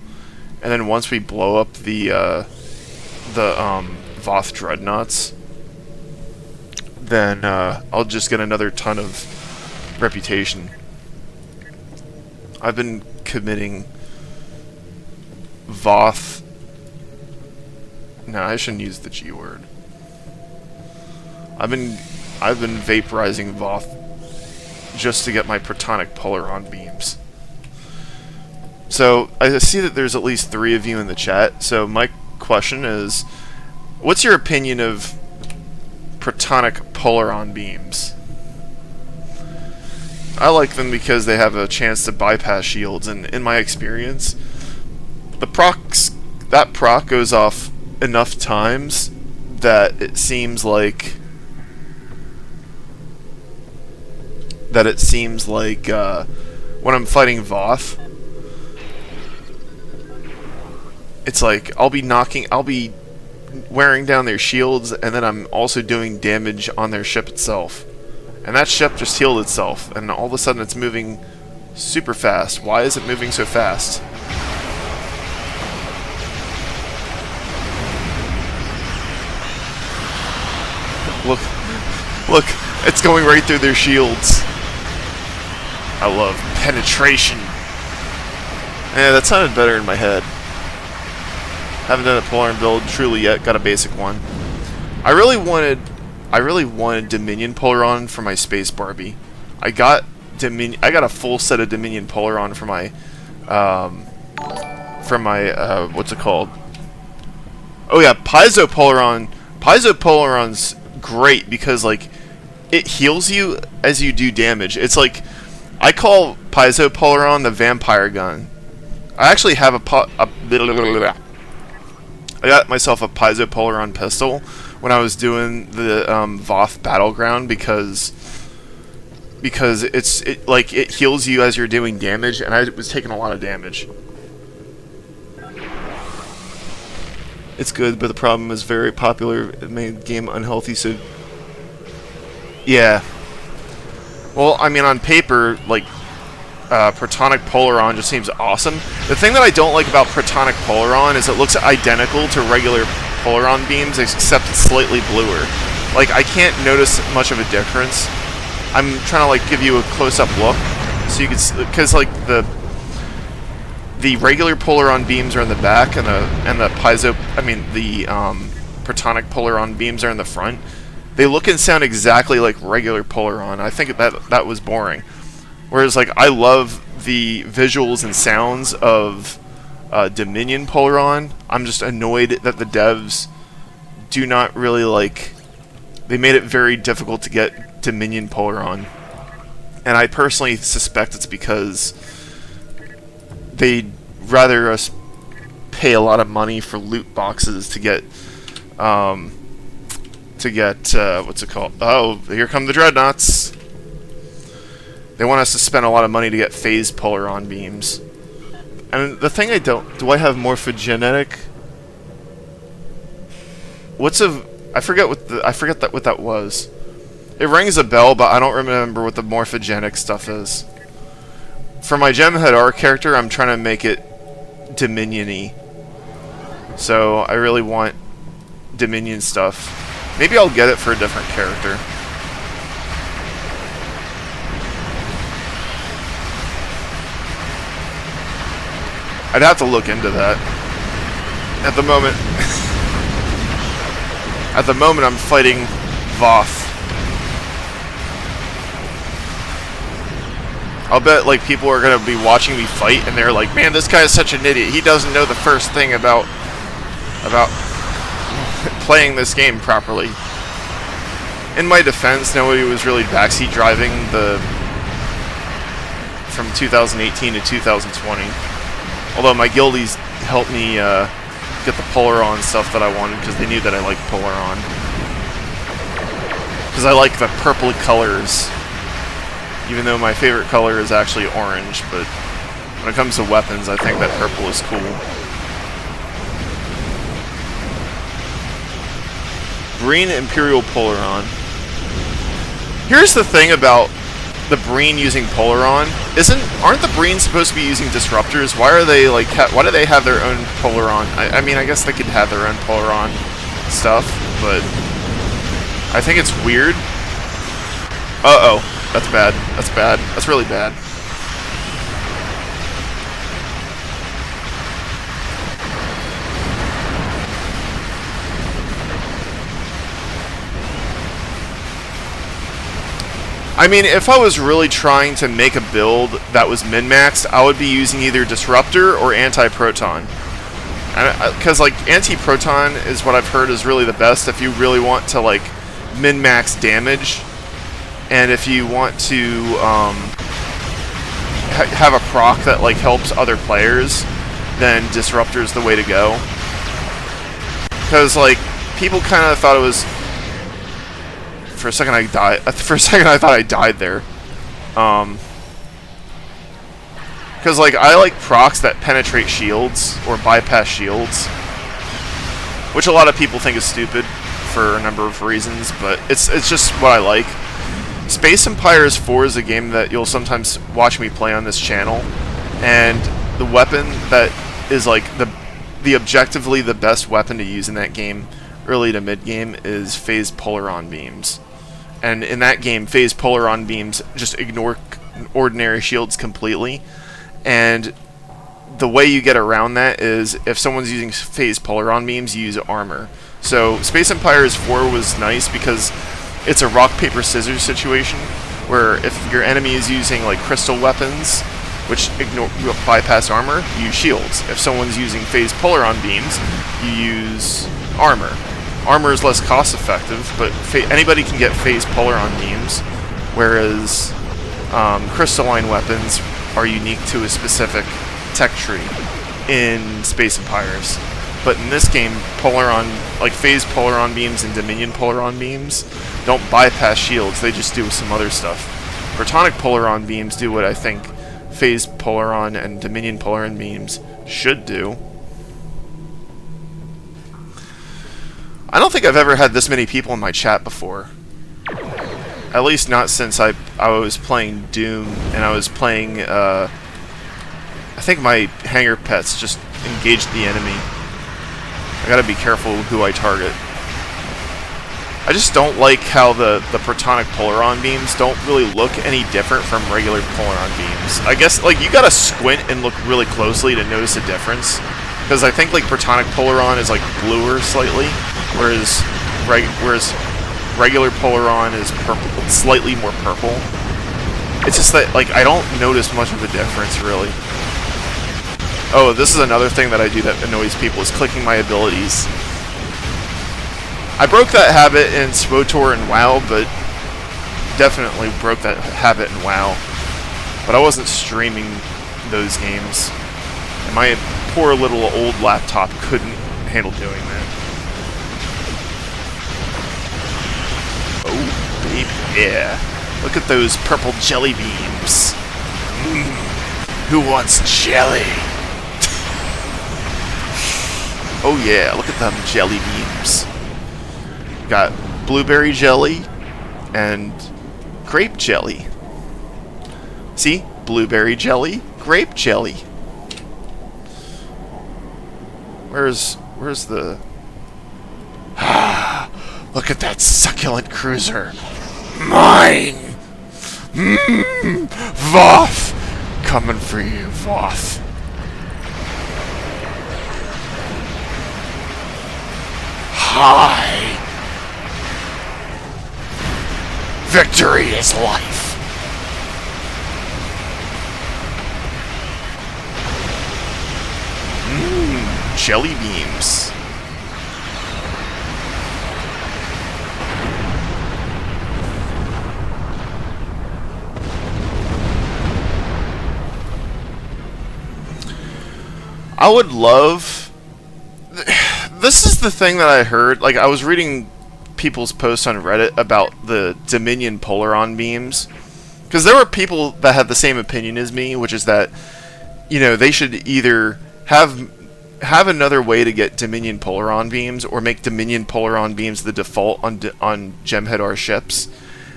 And then once we blow up the Voth dreadnoughts, then I'll just get another ton of reputation. I've been committing Voth. No, I shouldn't use the G word. I've been vaporizing Voth just to get my protonic polaron beams. So I see that there's at least 3 of you in the chat. So my question is, what's your opinion of protonic polaron beams? I like them because they have a chance to bypass shields, and in my experience, that proc goes off enough times that it seems like when I'm fighting Voth, it's like I'll be wearing down their shields, and then I'm also doing damage on their ship itself. And that ship just healed itself, and all of a sudden it's moving super fast. Why is it moving so fast? Look, it's going right through their shields. I love penetration. Yeah, that sounded better in my head. Haven't done a polaron build truly yet. Got a basic one. I really wanted Dominion polaron for my Space Barbie. I got a full set of Dominion polaron for my what's it called? Oh yeah, Piezo polaron. Piezo polaron's great because like it heals you as you do damage. It's like I call Piezo polaron the vampire gun. I actually have I got myself a Piezo polaron pistol when I was doing the Voth battleground because it heals you as you're doing damage, and I was taking a lot of damage. It's good, but the problem is very popular. It made the game unhealthy, so yeah. Well, I mean, on paper, like, Protonic Polaron just seems awesome. The thing that I don't like about Protonic Polaron is it looks identical to regular Polaron beams, except it's slightly bluer. Like, I can't notice much of a difference. I'm trying to, like, give you a close-up look, so you can see, because, like, the regular Polaron beams are in the back, and the Protonic Polaron beams are in the front. They look and sound exactly like regular Polaron. I think that was boring. Whereas, like, I love the visuals and sounds of Dominion Polaron. I'm just annoyed that the devs do not really like... They made it very difficult to get Dominion Polaron. And I personally suspect it's because they'd rather us pay a lot of money for loot boxes to get... what's it called? Oh, here come the Dreadnoughts! They want us to spend a lot of money to get phased Polaron beams. And the thing I don't... Do I have morphogenetic? What's a... I forget what that was. It rings a bell, but I don't remember what the morphogenic stuff is. For my Jem'Hadar character, I'm trying to make it Dominion-y. So I really want Dominion stuff. Maybe I'll get it for a different character. I'd have to look into that. At the moment... At the moment, I'm fighting Voth. I'll bet, like, people are gonna be watching me fight, and they're like, man, this guy is such an idiot. He doesn't know the first thing about playing this game properly. In my defense, nobody was really backseat driving from 2018 to 2020. Although my guildies helped me get the Polaron stuff that I wanted because they knew that I liked Polaron. Because I like the purple colors. Even though my favorite color is actually orange, but when it comes to weapons, I think that purple is cool. Breen Imperial Polaron. Here's the thing about the Breen using Polaron. Aren't the Breen supposed to be using disruptors? Why are they like? Why do they have their own Polaron? I mean, I guess they could have their own Polaron stuff, but I think it's weird. Uh-oh. That's bad. That's bad. That's really bad. I mean, if I was really trying to make a build that was min-maxed, I would be using either Disruptor or Anti-Proton. Because, like, Anti-Proton is what I've heard is really the best if you really want to, like, min-max damage. And if you want to have a proc that, like, helps other players, then Disruptor is the way to go. Because, like, people kind of thought it was... For a second I died. For a second I thought I died there. Because, like, I like procs that penetrate shields or bypass shields, which a lot of people think is stupid for a number of reasons, but it's just what I like. Space Empires 4 is a game that you'll sometimes watch me play on this channel, and the weapon that is like the objectively the best weapon to use in that game, early to mid game, is phased Polaron beams. And in that game, phased Polaron beams just ignore ordinary shields completely. And the way you get around that is if someone's using phased Polaron beams, you use armor. So Space Empires 4 was nice because it's a rock, paper, scissors situation where if your enemy is using like crystal weapons, which bypass armor, you use shields. If someone's using phased Polaron beams, you use armor. Armor is less cost effective, but anybody can get phased Polaron beams, whereas crystalline weapons are unique to a specific tech tree in Space Empires. But in this game, Polaron, like phased Polaron beams and Dominion Polaron beams, don't bypass shields, they just do some other stuff. Protonic Polaron beams do what I think phased Polaron and Dominion Polaron beams should do. I don't think I've ever had this many people in my chat before. At least not since I was playing Doom, and I was playing, I think my hanger pets just engaged the enemy. I gotta be careful who I target. I just don't like how the Protonic Polaron beams don't really look any different from regular Polaron beams. I guess, like, you gotta squint and look really closely to notice a difference. Because I think, like, Protonic Polaron is, like, bluer slightly, whereas regular Polaron is purple, slightly more purple. It's just that, like, I don't notice much of a difference, really. Oh, this is another thing that I do that annoys people, is clicking my abilities. I broke that habit in SWTOR and WoW, but definitely broke that habit in WoW. But I wasn't streaming those games. And my poor little old laptop couldn't handle doing that. Oh, baby, yeah. Look at those purple jelly beams. Who wants jelly? Oh yeah, look at them jelly beams. Got blueberry jelly and grape jelly. See? Blueberry jelly, grape jelly. Where's the... Look at that succulent cruiser. Mine! Voth! Coming for you, Voth. Hi! Victory is life! Jelly beams. I would love... This is the thing that I heard. Like, I was reading people's posts on Reddit about the Dominion Polaron beams. Because there were people that had the same opinion as me, which is that, you know, they should either have another way to get Dominion Polaron beams, or make Dominion Polaron beams the default on Jem'Hadar ships.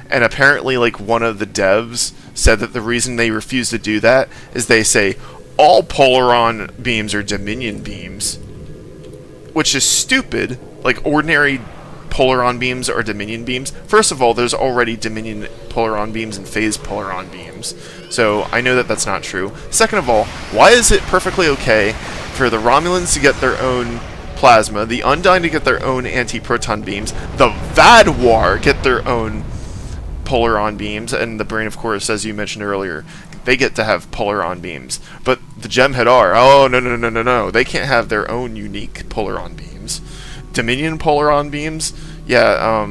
And apparently, like, one of the devs said that the reason they refuse to do that is they say all Polaron beams are Dominion beams, which is stupid. Like, ordinary Polaron beams are Dominion beams. First of all, there's already Dominion Polaron beams and Phase Polaron beams, so I know that that's not true. Second of all, why is it perfectly okay for the Romulans to get their own plasma, the Undyne to get their own anti-proton beams, the Vadwar get their own Polaron beams, and the Brain of Course, as you mentioned earlier, they get to have Polaron beams. But the Jem'Hadar, oh, no, they can't have their own unique Polaron beams. Dominion Polaron beams? Yeah,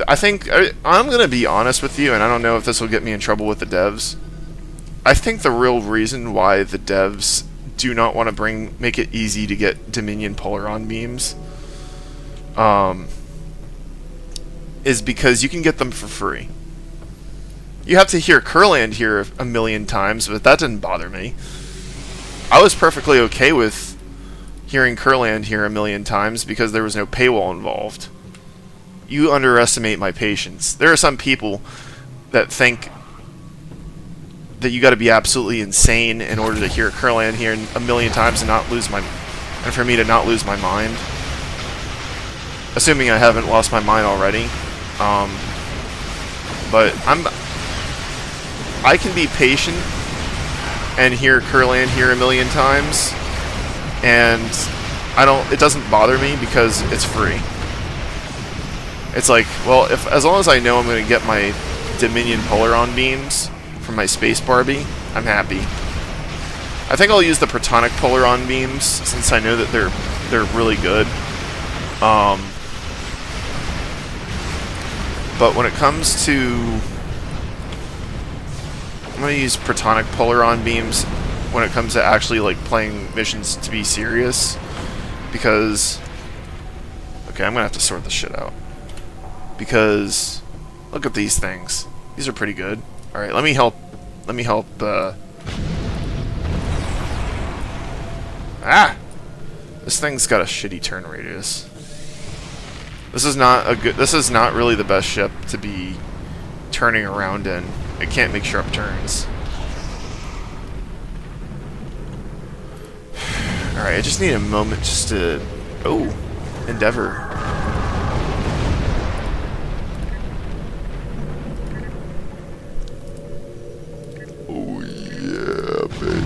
I think, I'm going to be honest with you, and I don't know if this will get me in trouble with the devs. I think the real reason why the devs do not want to make it easy to get Dominion Polaron beams, is because you can get them for free. You have to hear Kurland here a million times, but that didn't bother me. I was perfectly okay with hearing Kurland here a million times because there was no paywall involved. You underestimate my patience. There are some people that think that you got to be absolutely insane in order to hear Kurland here a million times and not lose my, and for me to not lose my mind. Assuming I haven't lost my mind already. But I can be patient and hear Kurland here a million times, and it doesn't bother me because it's free. It's like, well, as long as I know I'm going to get my Dominion Polaron beams from my Space Barbie, I'm happy. I think I'll use the Protonic Polaron beams since I know that they're really good. But when it comes to... I'm going to use Protonic Polaron beams when it comes to actually, like, playing missions to be serious. Because... Okay, I'm going to have to sort this shit out. Because... Look at these things. These are pretty good. Alright, let me help... Ah! This thing's got a shitty turn radius. This is not really the best ship to be turning around in. It can't make sharp turns. Alright, I just need a moment just to... Oh! Endeavor. Oh yeah, baby.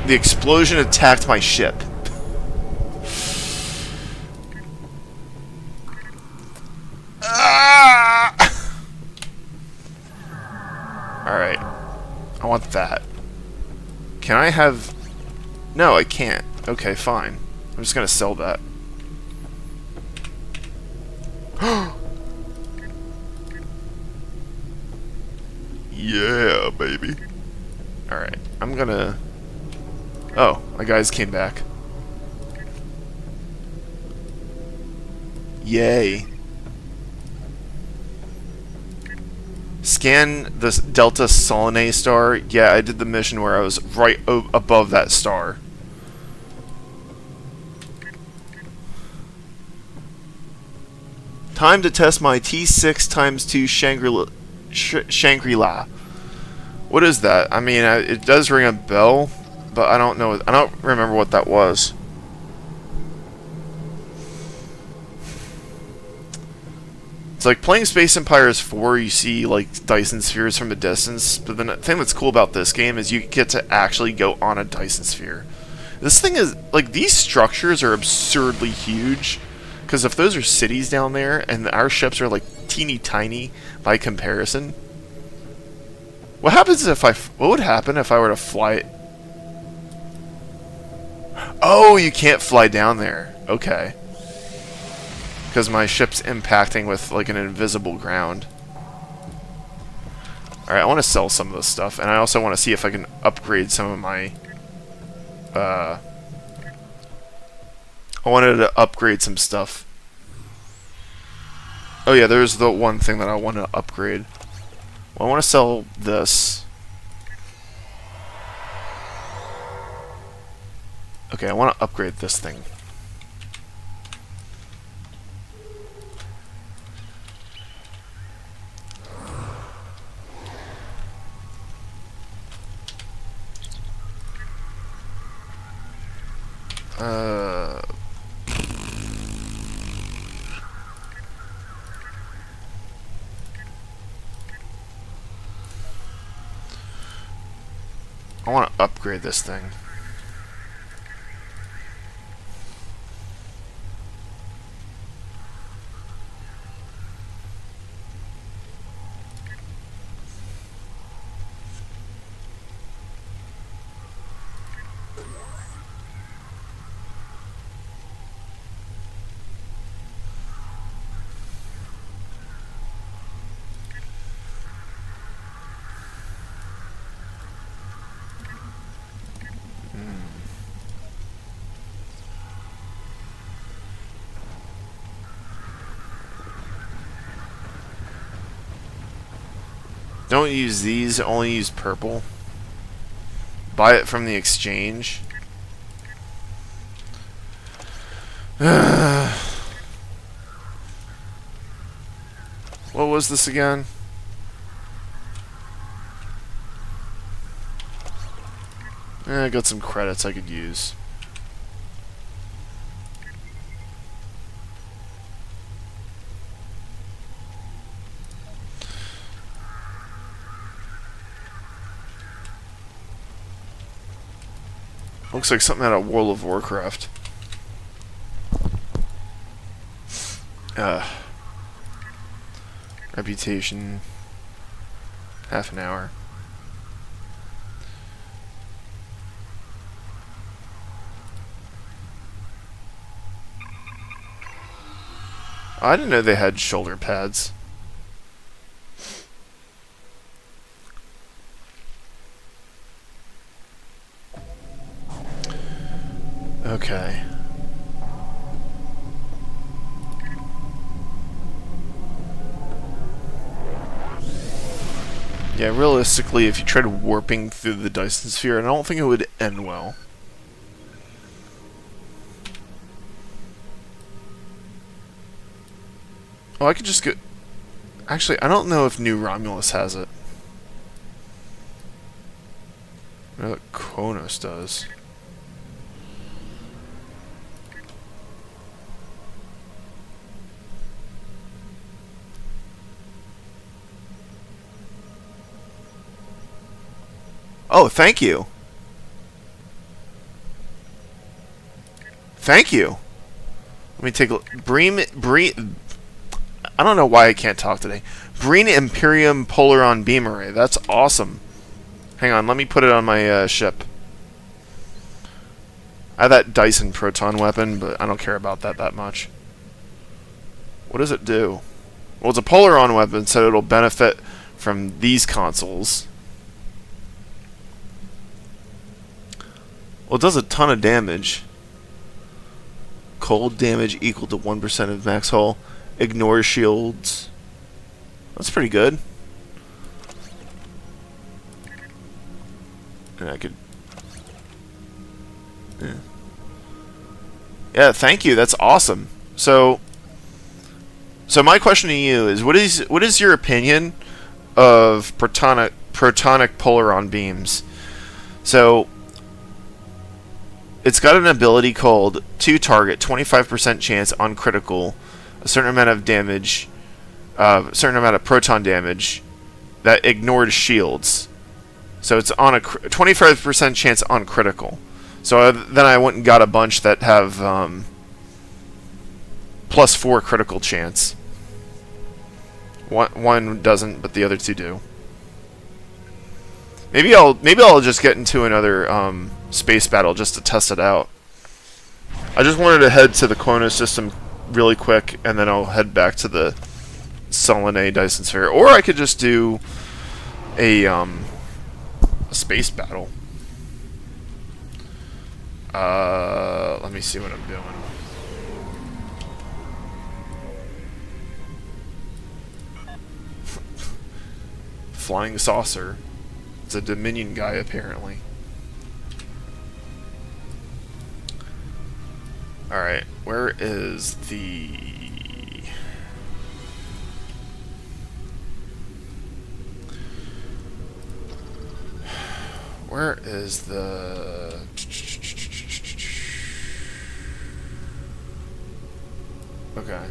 The explosion attacked my ship. Alright. I want that. Can I have No, I can't. Okay, fine. I'm just gonna sell that. Yeah, baby. Alright, I'm gonna... Oh, my guys came back. Yay. Scan the Delta Solanae star. Yeah, I did the mission where I was right above that star. Time to test my T6x2 Shangri-La. What is that? I mean, it does ring a bell, but I don't know. I don't remember what that was. It's like playing Space Empires 4, you see like Dyson spheres from a distance, but the thing that's cool about this game is you get to actually go on a Dyson sphere. This thing is, like, these structures are absurdly huge, because if those are cities down there, and our ships are like teeny tiny by comparison, what happens if what would happen if I were to fly it? Oh, you can't fly down there. Okay. Because my ship's impacting with, like, an invisible ground. Alright, I want to sell some of this stuff, and I also want to see if I can upgrade some of my... I wanted to upgrade some stuff. Oh yeah, there's the one thing that I want to upgrade. Well, I want to sell this. Okay, I want to upgrade this thing. I want to upgrade this thing. Don't use these, only use purple. Buy it from the exchange. What was this again? I got some credits I could use. Looks like something out of World of Warcraft. Reputation. Half an hour. I didn't know they had shoulder pads. Okay. Yeah, realistically, if you tried warping through the Dyson sphere, I don't think it would end well. Oh, I could just go... Actually, I don't know if New Romulus has it. I know that Kronos does. Oh, thank you. Thank you. Let me take a look. Breen... I don't know why I can't talk today. Breen Imperium Polaron Beam Array. That's awesome. Hang on, let me put it on my ship. I have that Dyson proton weapon, but I don't care about that much. What does it do? Well, it's a Polaron weapon, so it'll benefit from these consoles. Well, it does a ton of damage. Cold damage equal to 1% of max hull. Ignore shields. That's pretty good. And I could... Yeah, thank you. That's awesome. So my question to you is, what is your opinion of protonic Polaron beams? So it's got an ability called to target 25% chance on critical, a certain amount of damage, a certain amount of proton damage that ignored shields. So it's on a 25% chance on critical. So then I went and got a bunch that have +4 critical chance. One doesn't, but the other two do. Maybe I'll just get into another space battle just to test it out. I just wanted to head to the Kronos system really quick, and then I'll head back to the Solanae Dyson Sphere. Or I could just do a space battle. Let me see what I'm doing. Flying saucer. It's a Dominion guy, apparently. Alright, where is the... Where is the... Okay.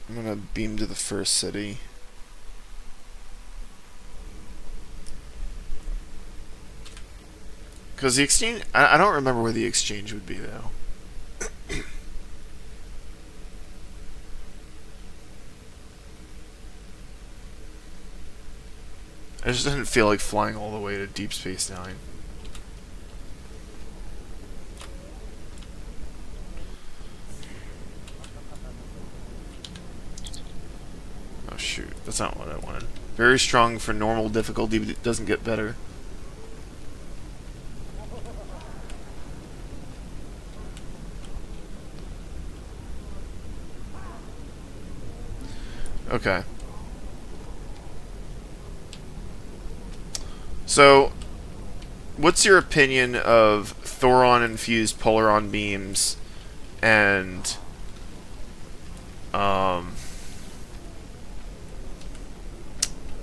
I'm gonna beam to the first city. Because the exchange... I don't remember where the exchange would be, though. I just didn't feel like flying all the way to Deep Space Nine. Oh shoot, that's not what I wanted. Very strong for normal difficulty, but it doesn't get better. Okay. So, what's your opinion of Thoron-infused Polaron beams and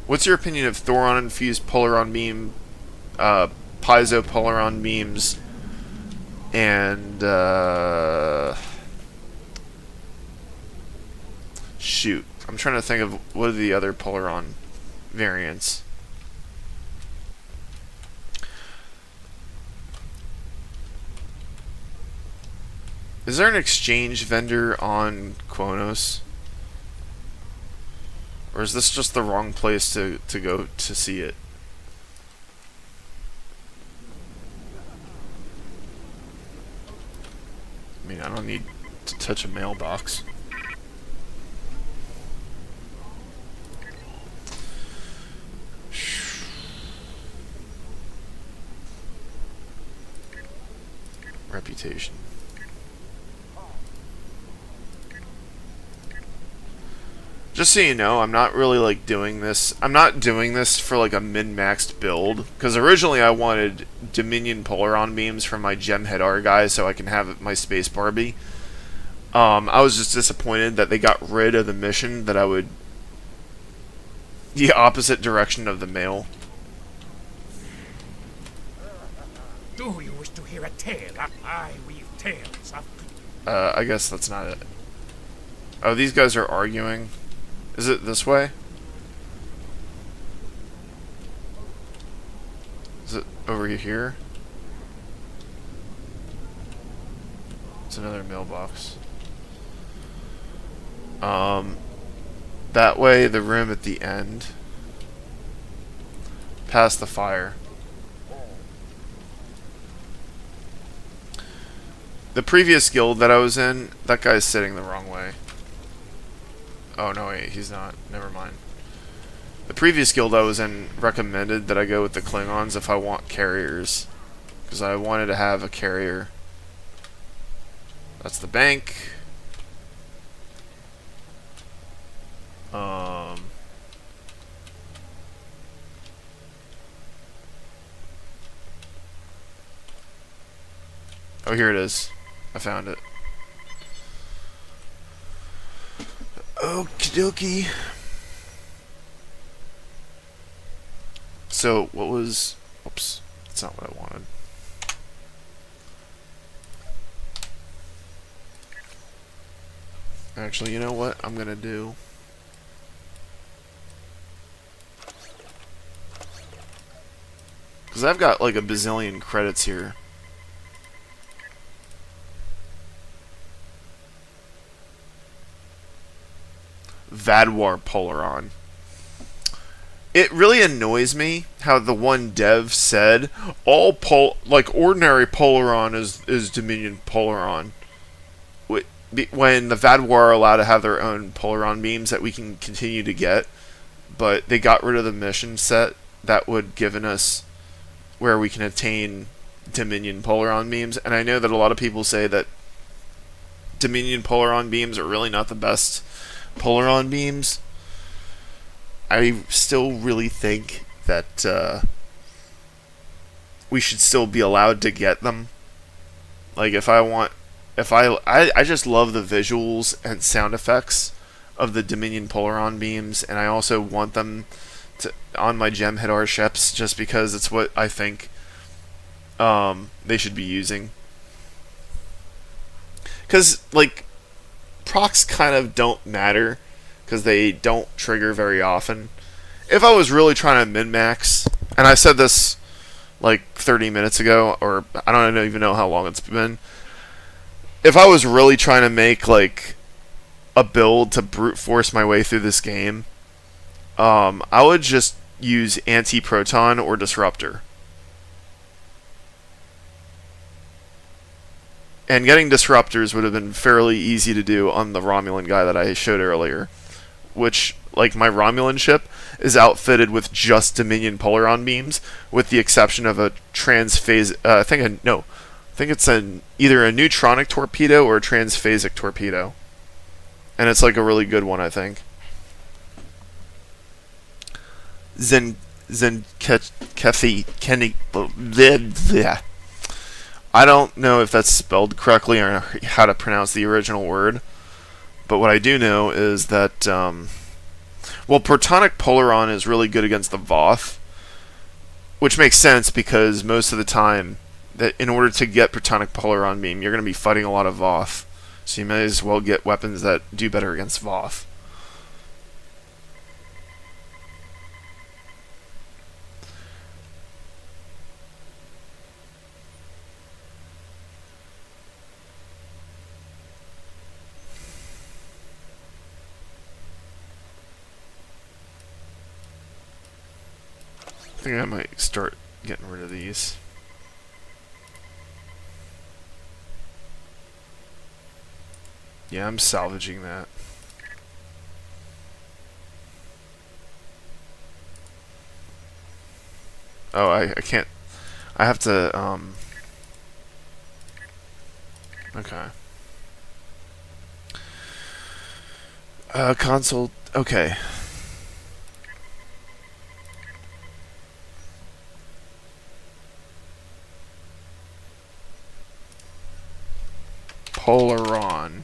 what's your opinion of Thoron-infused Polaron beam, Piezo Polaron beams, and shoot, I'm trying to think of what are the other Polaron variants. Is there an exchange vendor on Kronos? Or is this just the wrong place to go to see it? I mean, I don't need to touch a mailbox. Reputation. Just so you know, I'm not really like doing this. I'm not doing this for like a min-maxed build, because originally I wanted Dominion Polaron beams from my Jem'Hadar guy so I can have my Space Barbie. I was just disappointed that they got rid of the mission that I would... the opposite direction of the mail. Do you wish to hear a tale? I weave tales of... I guess that's not it. Oh, these guys are arguing. Is it this way? Is it over here? It's another mailbox. That way, the room at the end. Past the fire. The previous guild that I was in, that guy's sitting the wrong way. Oh, no, wait, he's not. Never mind. The previous guild I was in recommended that I go with the Klingons if I want carriers. Because I wanted to have a carrier. That's the bank. Oh, here it is. I found it. Okie dokie. So, what was... Oops. That's not what I wanted. Actually, you know what I'm gonna do? Because I've got like a bazillion credits here. Vadwar Polaron. It really annoys me how the one dev said all ordinary Polaron is Dominion Polaron. When the Vadwar are allowed to have their own Polaron beams that we can continue to get, but they got rid of the mission set that would given us where we can attain Dominion Polaron beams, and I know that a lot of people say that Dominion Polaron beams are really not the best Polaron beams. I still really think that we should still be allowed to get them. Like I just love the visuals and sound effects of the Dominion Polaron beams, and I also want them on my Jem'Hadar ships just because it's what I think they should be using. Because, like, procs kind of don't matter because they don't trigger very often. If I was really trying to min-max, and I said this like 30 minutes ago, or I don't even know how long it's been, if I was really trying to make like a build to brute force my way through this game, I would just use anti-proton or disruptor. And getting disruptors would have been fairly easy to do on the Romulan guy that I showed earlier, which, like, my Romulan ship is outfitted with just Dominion Polaron beams, with the exception of a transphase. I think it's either a neutronic torpedo or a transphasic torpedo, and it's like a really good one, I think. I don't know if that's spelled correctly or how to pronounce the original word, but what I do know is that, Protonic Polaron is really good against the Voth, which makes sense because most of the time, that in order to get Protonic Polaron beam, you're going to be fighting a lot of Voth, so you may as well get weapons that do better against Voth. I think I might start getting rid of these. Yeah, I'm salvaging that. Oh, I can't. I have to, okay. Console, okay. Polaron.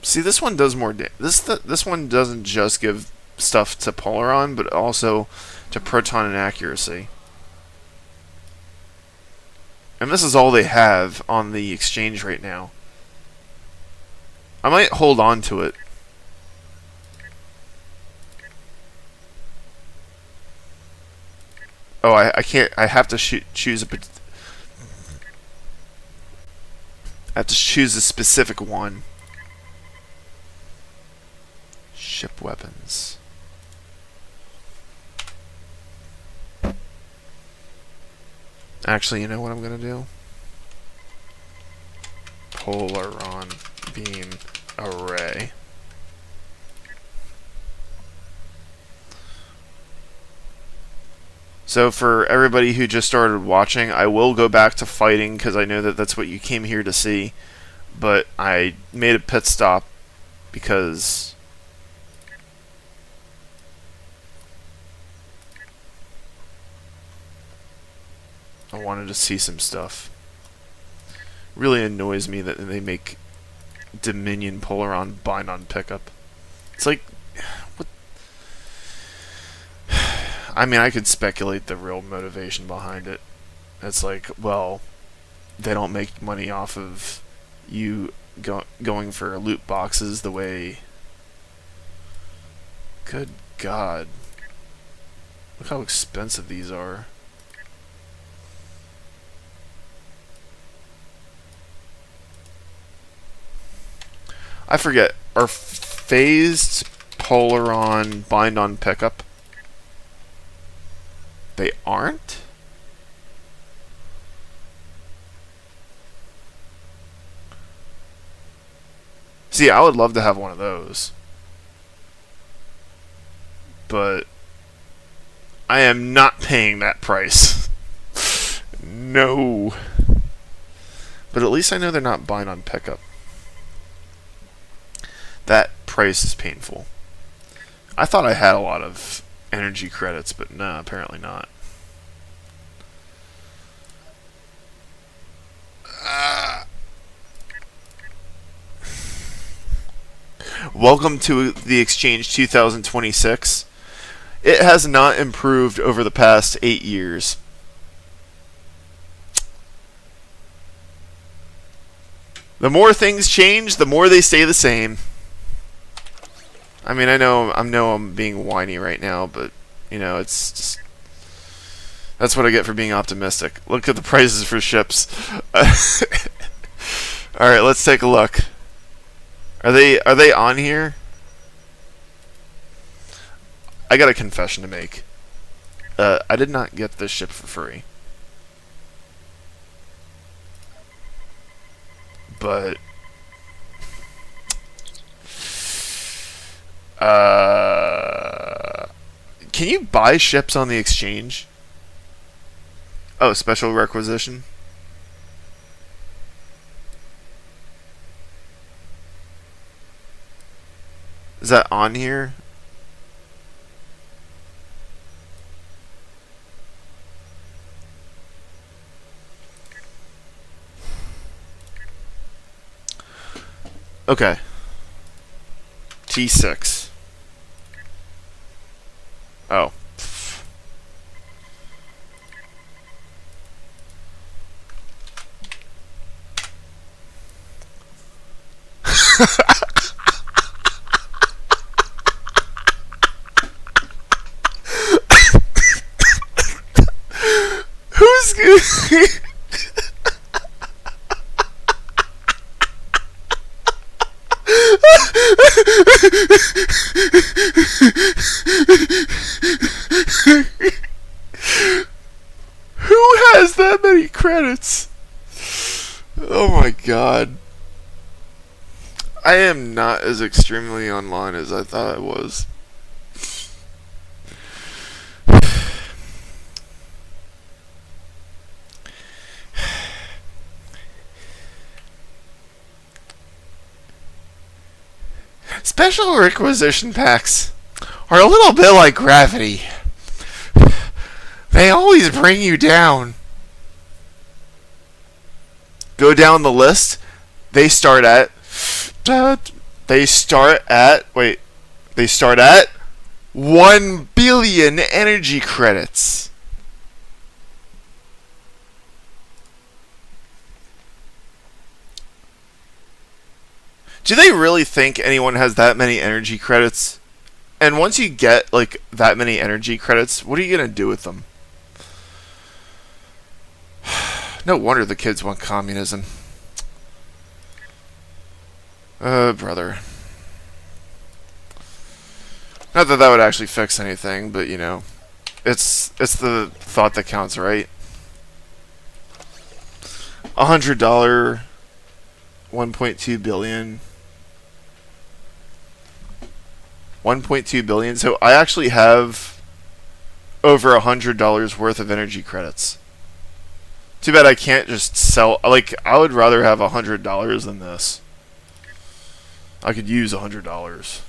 See, this one does more this one doesn't just give stuff to Polaron, but also to proton and accuracy. And this is all they have on the exchange right now. I might hold on to it. Oh, I can't. I have to choose a. I have to choose a specific one. Ship weapons. Actually, you know what I'm gonna do? Polaron beam array. So for everybody who just started watching, I will go back to fighting because I know that that's what you came here to see. But I made a pit stop because I wanted to see some stuff. Really annoys me that they make Dominion Polaron bind on pickup. It's like, what? I mean, I could speculate the real motivation behind it. It's like, well, they don't make money off of you going for loot boxes the way... Good God. Look how expensive these are. I forget. Are phased Polaron bind on pickup? They aren't? See, I would love to have one of those. But I am not paying that price. No. But at least I know they're not bind on pickup. That price is painful. I thought I had a lot of energy credits, but no, apparently not. Welcome to the Exchange 2026. It has not improved over the past 8 years. The more things change, the more they stay the same. I mean, I know I'm being whiny right now, but you know, it's just that's what I get for being optimistic. Look at the prices for ships. All right, let's take a look. Are they on here? I got a confession to make. I did not get this ship for free. But can you buy ships on the exchange? Oh, special requisition. Is that on here? Okay. T6. Oh. Who's good? Who has that many credits? Oh my God. I am not as extremely online as I thought I was. Special requisition packs are a little bit like gravity. They always bring you down. Go down the list. They start at 1 billion energy credits. Do they really think anyone has that many energy credits? And once you get like that many energy credits, what are you gonna do with them? No wonder the kids want communism. Brother. Not that that would actually fix anything, but you know, it's the thought that counts, right? $100, 1.2 billion, 1.2 billion. So I actually have over $100 worth of energy credits. Too bad I can't just sell. Like, I would rather have $100 than this. I could use $100.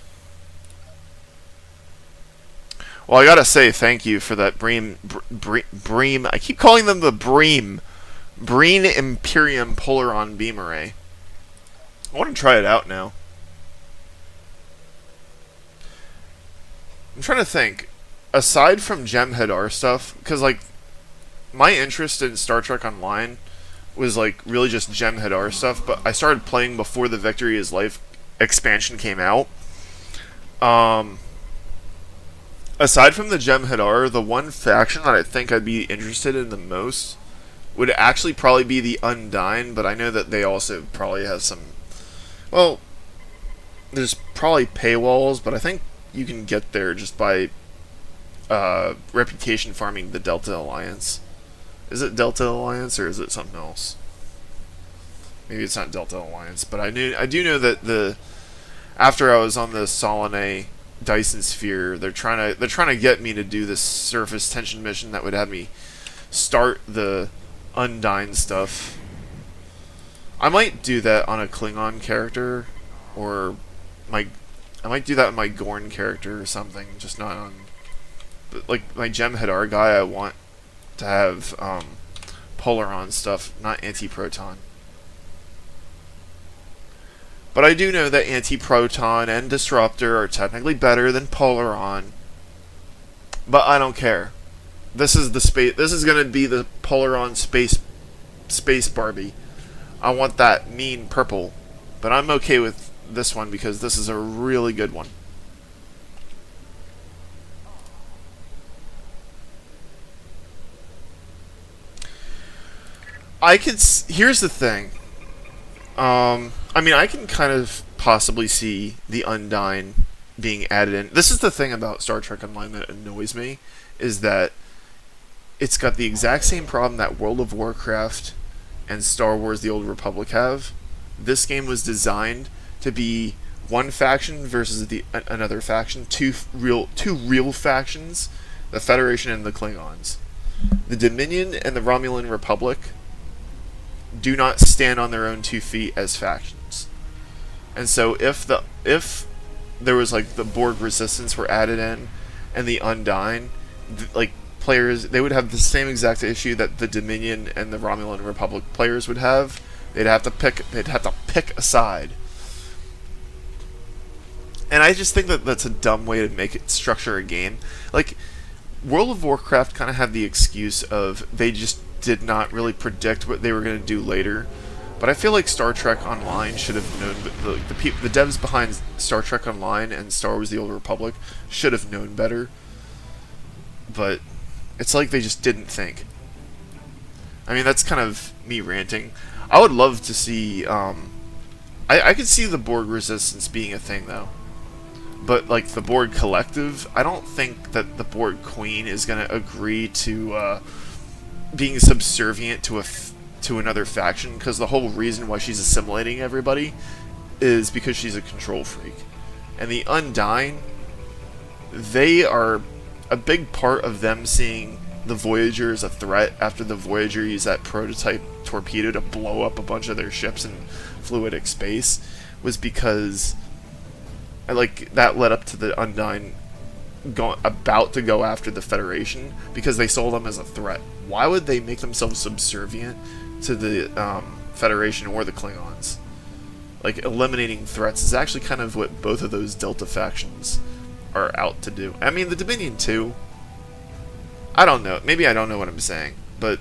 Well, I gotta say thank you for that Bream. I keep calling them the Breen Imperium Polaron Beam Array. I want to try it out now. I'm trying to think. Aside from Jem'Hadar stuff, because like my interest in Star Trek Online was like really just Jem'Hadar stuff, but I started playing before the Victory is Life expansion came out. Aside from the Jem'Hadar, the one faction that I think I'd be interested in the most would actually probably be the Undyne, but I know that they also probably have some... Well, there's probably paywalls, but I think you can get there just by reputation farming the Delta Alliance. Is it Delta Alliance, or is it something else? Maybe it's not Delta Alliance, but I do know that after I was on the Solanae Dyson Sphere, they're trying to get me to do this surface tension mission that would have me start the Undyne stuff. I might do that on a Klingon character, or I might do that on my Gorn character or something, just not on... But like my Jem'Hadar guy, I want to have Polaron stuff, not anti-proton. But I do know that anti-proton and disruptor are technically better than Polaron. But I don't care. This is the space. This is gonna be the Polaron space Barbie. I want that mean purple, but I'm okay with this one because this is a really good one. Here's the thing. I mean, I can kind of possibly see the Undyne being added in. This is the thing about Star Trek Online that annoys me, is that it's got the exact same problem that World of Warcraft and Star Wars The Old Republic have. This game was designed to be one faction versus another faction, two real factions, the Federation and the Klingons. The Dominion and the Romulan Republic do not stand on their own 2 feet as factions. And so if there was like the Borg Resistance were added in and the Undyne, like players, they would have the same exact issue that the Dominion and the Romulan Republic players would have. They'd have to pick a side. And I just think that that's a dumb way to make it structure a game. Like World of Warcraft kind of had the excuse of they just did not really predict what they were going to do later. But I feel like Star Trek Online should have known, the devs behind Star Trek Online and Star Wars The Old Republic should have known better. But it's like they just didn't think. I mean, that's kind of me ranting. I would love to see, I could see the Borg Resistance being a thing though. But like the Borg Collective, I don't think that the Borg Queen is going to agree to being subservient to another faction, because the whole reason why she's assimilating everybody is because she's a control freak. And the Undyne, they are a big part of them seeing the Voyager as a threat after the Voyager used that prototype torpedo to blow up a bunch of their ships in fluidic space, was because like that led up to the Undyne about to go after the Federation, because they saw them as a threat. Why would they make themselves subservient to the Federation or the Klingons? Like, eliminating threats is actually kind of what both of those Delta factions are out to do. I mean, the Dominion too. I don't know. Maybe I don't know what I'm saying, but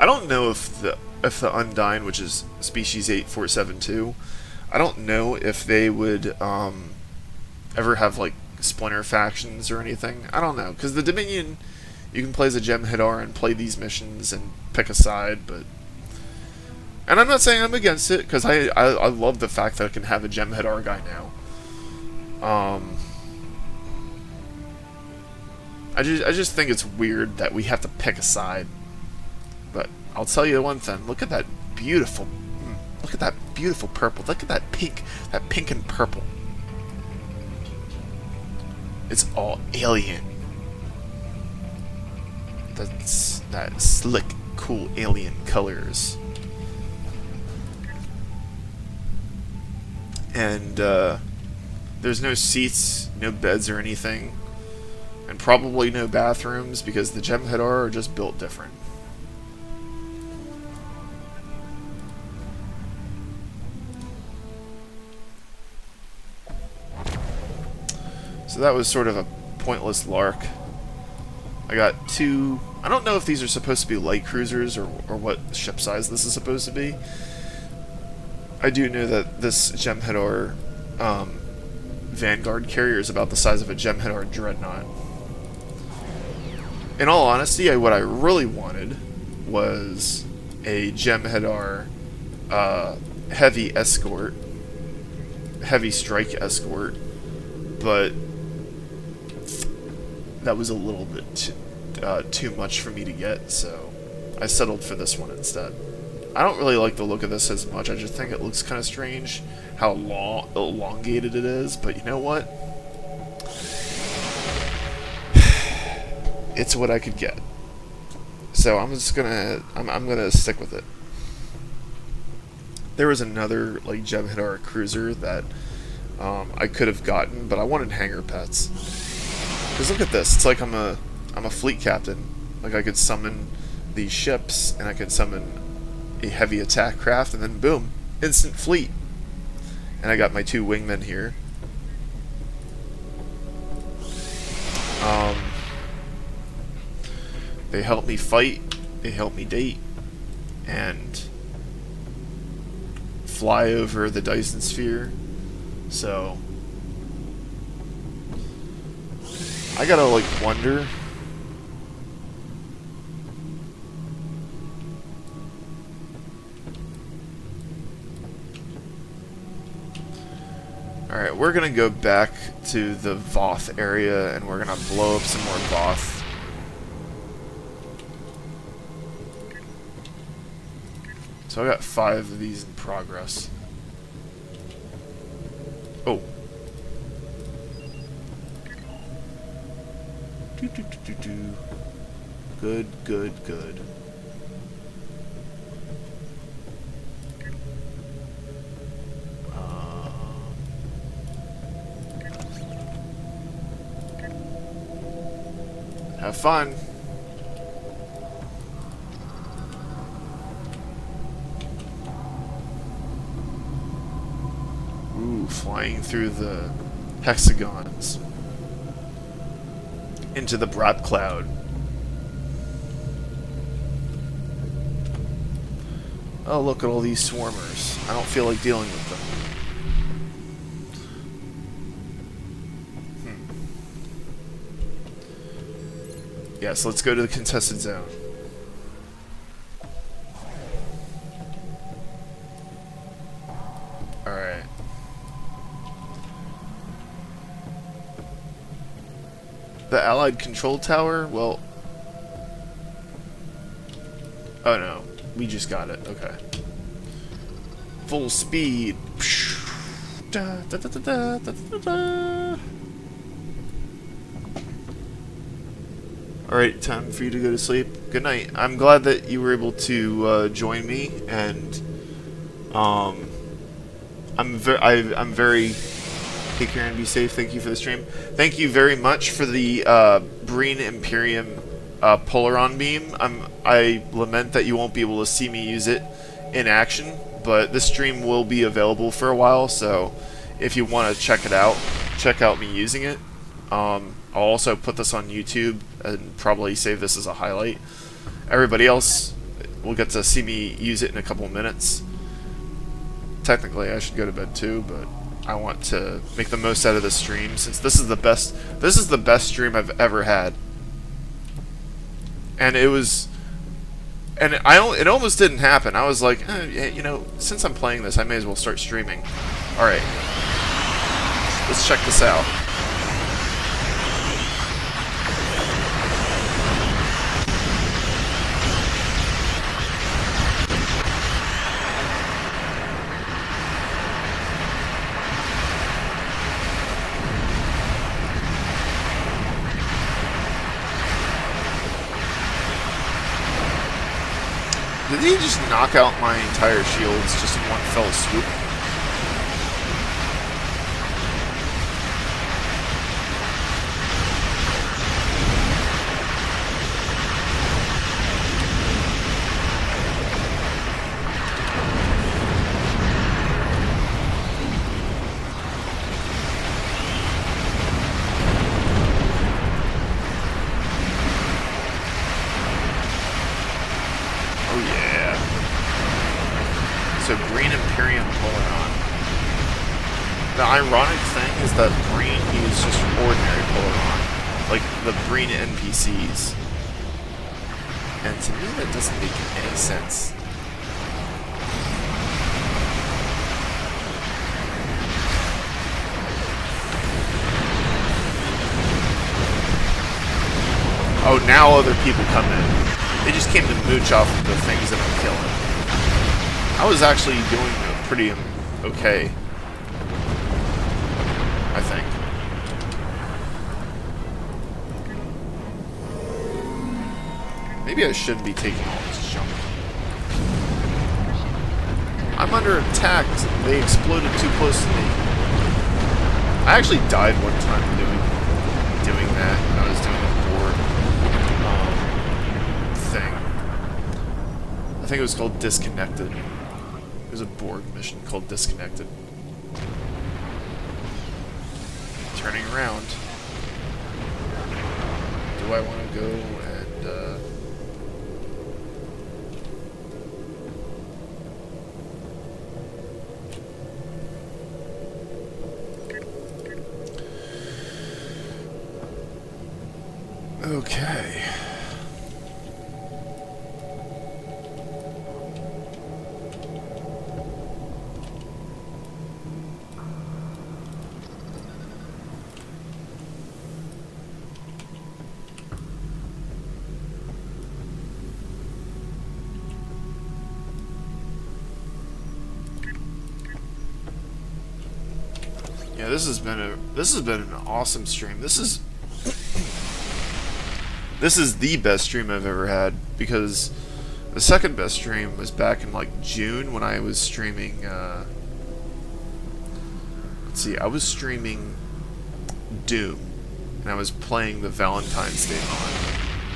I don't know if the Undyne, which is Species 8472, I don't know if they would ever have like splinter factions or anything. I don't know, because the Dominion, you can play as a Jem'Hadar and play these missions and pick a side, but... And I'm not saying I'm against it, because I love the fact that I can have a Jem'Hadar guy now. I just think it's weird that we have to pick a side. But I'll tell you one thing. Look at that beautiful purple. Look at that pink and purple. It's all alien. That slick, cool alien colors. And there's no seats, no beds or anything, and probably no bathrooms because the Jem'Hadar are just built different. So that was sort of a pointless lark. I got two... I don't know if these are supposed to be light cruisers or what ship size this is supposed to be. I do know that this Jem'Hadar Vanguard carrier is about the size of a Jem'Hadar Dreadnought. In all honesty, what I really wanted was a Jem'Hadar heavy escort, heavy strike escort, but that was a little bit too much for me to get, so I settled for this one instead. I don't really like the look of this as much. I just think it looks kind of strange how elongated it is, but you know what? It's what I could get. So I'm just gonna I'm gonna stick with it. There was another like Jem'Hadar cruiser that I could have gotten, but I wanted hangar pets. Because look at this, it's like I'm a fleet captain. Like I could summon these ships, and I could summon a heavy attack craft, and then boom, instant fleet. And I got my two wingmen here. They help me fight, they help me date, and fly over the Dyson Sphere. So I gotta like wonder. Alright, we're gonna go back to the Voth area and we're gonna blow up some more Voth. So I got 5 of these in progress. Oh. Good, good, good. Have fun. Ooh, flying through the hexagons into the broad cloud. Oh, look at all these swarmers. I don't feel like dealing with them. Yes, let's go to the contested zone. Alright. The Allied control tower? Well... Oh no, we just got it. Okay. Full speed. Da, da, da, da, da, da, da, da. Alright, time for you to go to sleep. Good night. I'm glad that you were able to join me, and I'm very take care and be safe. Thank you for the stream. Thank you very much for the Breen Imperium Polaron beam. I lament that you won't be able to see me use it in action, but this stream will be available for a while, so if you want to check it out, check out me using it. I'll also put this on YouTube and probably save this as a highlight. Everybody else will get to see me use it in a couple minutes. Technically, I should go to bed too, but I want to make the most out of this stream since this is the best stream I've ever had. And it was, and it almost didn't happen. I was like, you know, since I'm playing this, I may as well start streaming. All right. Let's check this out. Did he just knock out my entire shields just in one fell swoop? So green Imperium Polaron. The ironic thing is that green is just ordinary Polaron, like the green NPCs. And to me that doesn't make any sense. Oh, now other people come in. They just came to mooch off of the things that I'm killing. I was actually doing pretty okay, I think. Maybe I shouldn't be taking all this junk. I'm under attack. They exploded too close to me. I actually died one time doing that. I was doing a board thing. I think it was called Disconnected. There's a Borg mission called Disconnected. Turning around. Do I want to go and, Okay. Yeah, this has been an awesome stream. This is the best stream I've ever had, because the second best stream was back in like June when I was streaming let's see, I was streaming Doom and I was playing the Valentine's Day mod,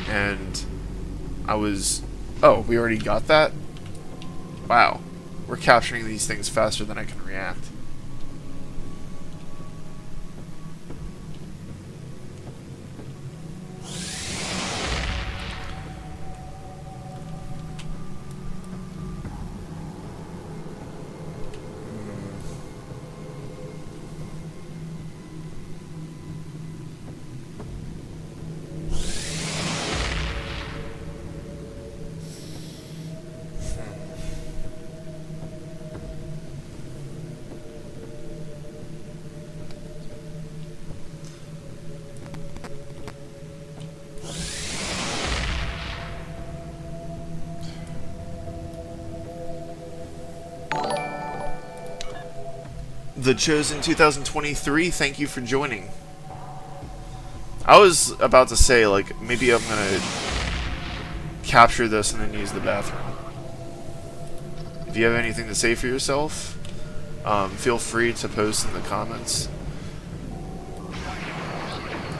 and I was, oh, we already got that? Wow, we're capturing these things faster than I can react. The Chosen 2023, thank you for joining. I was about to say, like, maybe I'm gonna capture this and then use the bathroom. If you have anything to say for yourself, feel free to post in the comments.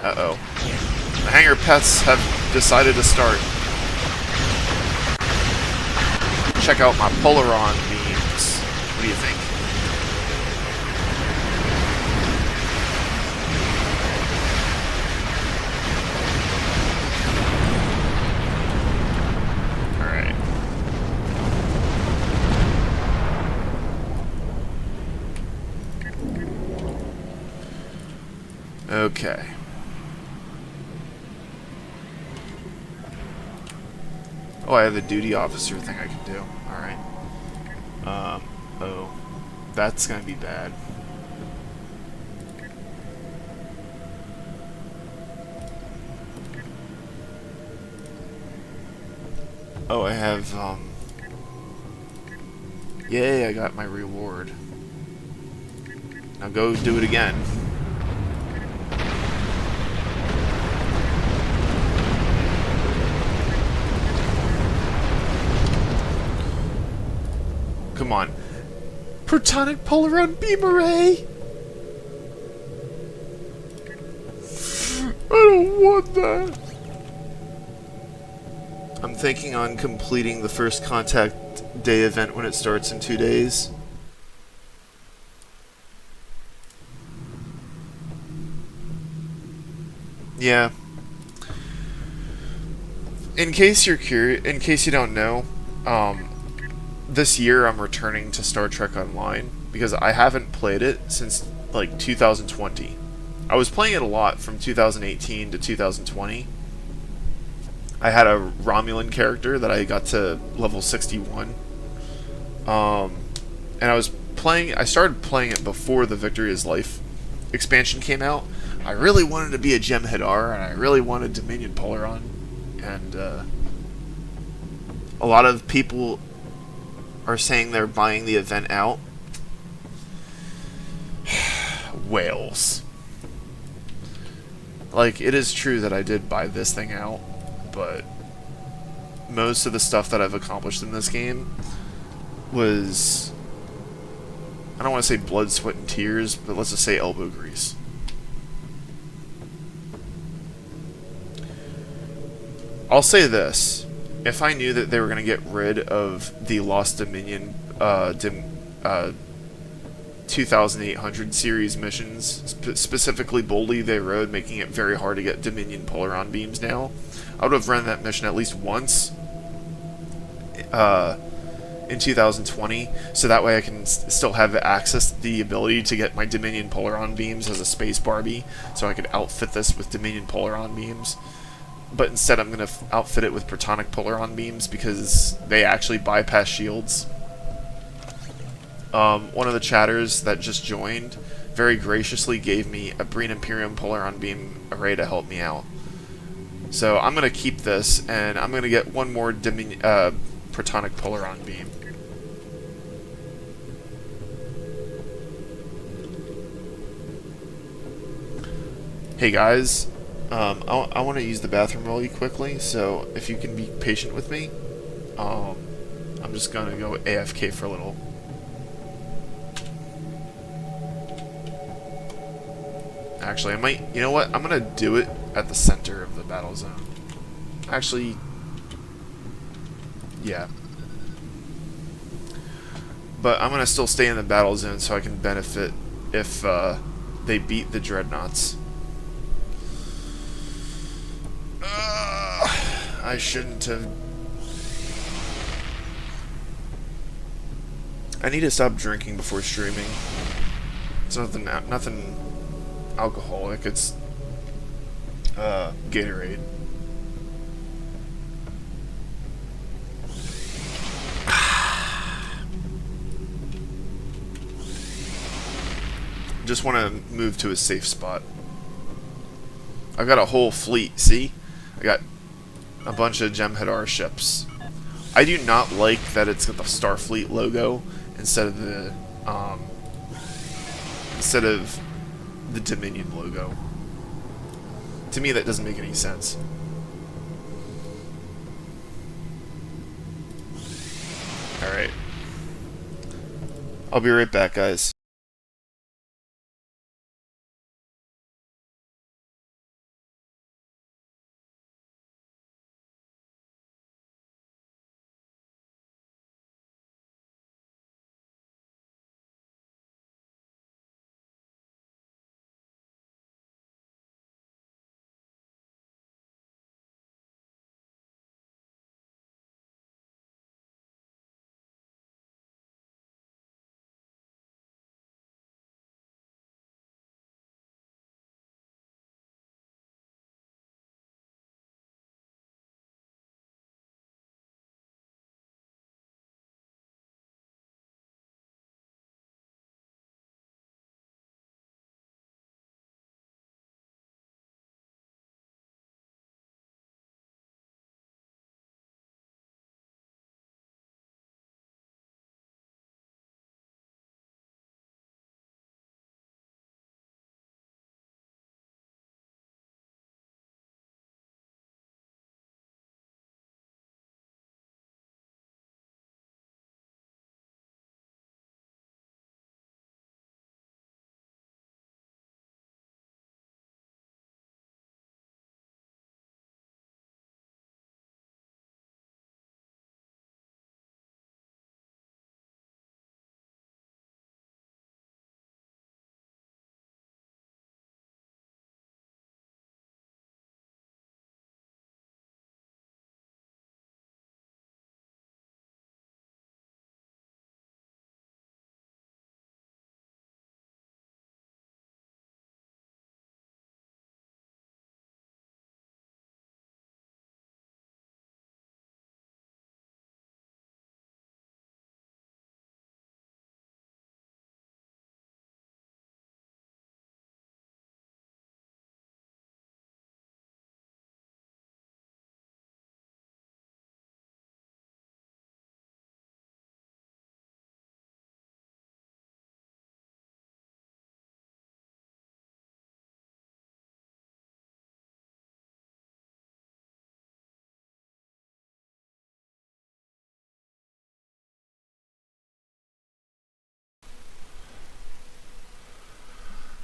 Uh-oh. The hangar pets have decided to start. Check out my Polaron beams. What do you think? Okay. Oh, I have the duty officer thing I can do. Alright. Oh. That's gonna be bad. Oh, I have, yay, I got my reward. Now go do it again. Come on. Protonic Polaron Beam Array! I don't want that. I'm thinking on completing the first contact day event when it starts in 2 days. Yeah. In case you're curious, in case you don't know, this year I'm returning to Star Trek Online because I haven't played it since like 2020. I was playing it a lot from 2018 to 2020. I had a Romulan character that I got to level 61. And I started playing it before the Victory is Life expansion came out. I really wanted to be a Jem'Hadar, and I really wanted Dominion Polaron. And a lot of people are saying they're buying the event out. Whales. Like, it is true that I did buy this thing out, but most of the stuff that I've accomplished in this game was, I don't want to say blood, sweat, and tears, but let's just say elbow grease. I'll say this. If I knew that they were going to get rid of the Lost Dominion 2800 series missions, specifically Boldly They Rode, making it very hard to get Dominion Polaron beams now, I would have run that mission at least once in 2020, so that way I can still have access to the ability to get my Dominion Polaron beams as a Space Barbie, so I could outfit this with Dominion Polaron beams. But instead I'm going to outfit it with Protonic Polaron beams because they actually bypass shields. One of the chatters that just joined very graciously gave me a Breen Imperium Polaron beam array to help me out. So I'm going to keep this, and I'm going to get one more Protonic Polaron beam. Hey guys, I want to use the bathroom really quickly, so if you can be patient with me, I'm just going to go AFK for a little. Actually, I might, you know what, I'm going to do it at the center of the battle zone. Actually, yeah. But I'm going to still stay in the battle zone so I can benefit if they beat the Dreadnoughts. I shouldn't have. I need to stop drinking before streaming. It's nothing alcoholic. It's Gatorade. Just want to move to a safe spot. I've got a whole fleet. See, I got a bunch of Jem'Hadar ships. I do not like that it's got the Starfleet logo instead of the Dominion logo. To me, that doesn't make any sense. Alright. I'll be right back, guys.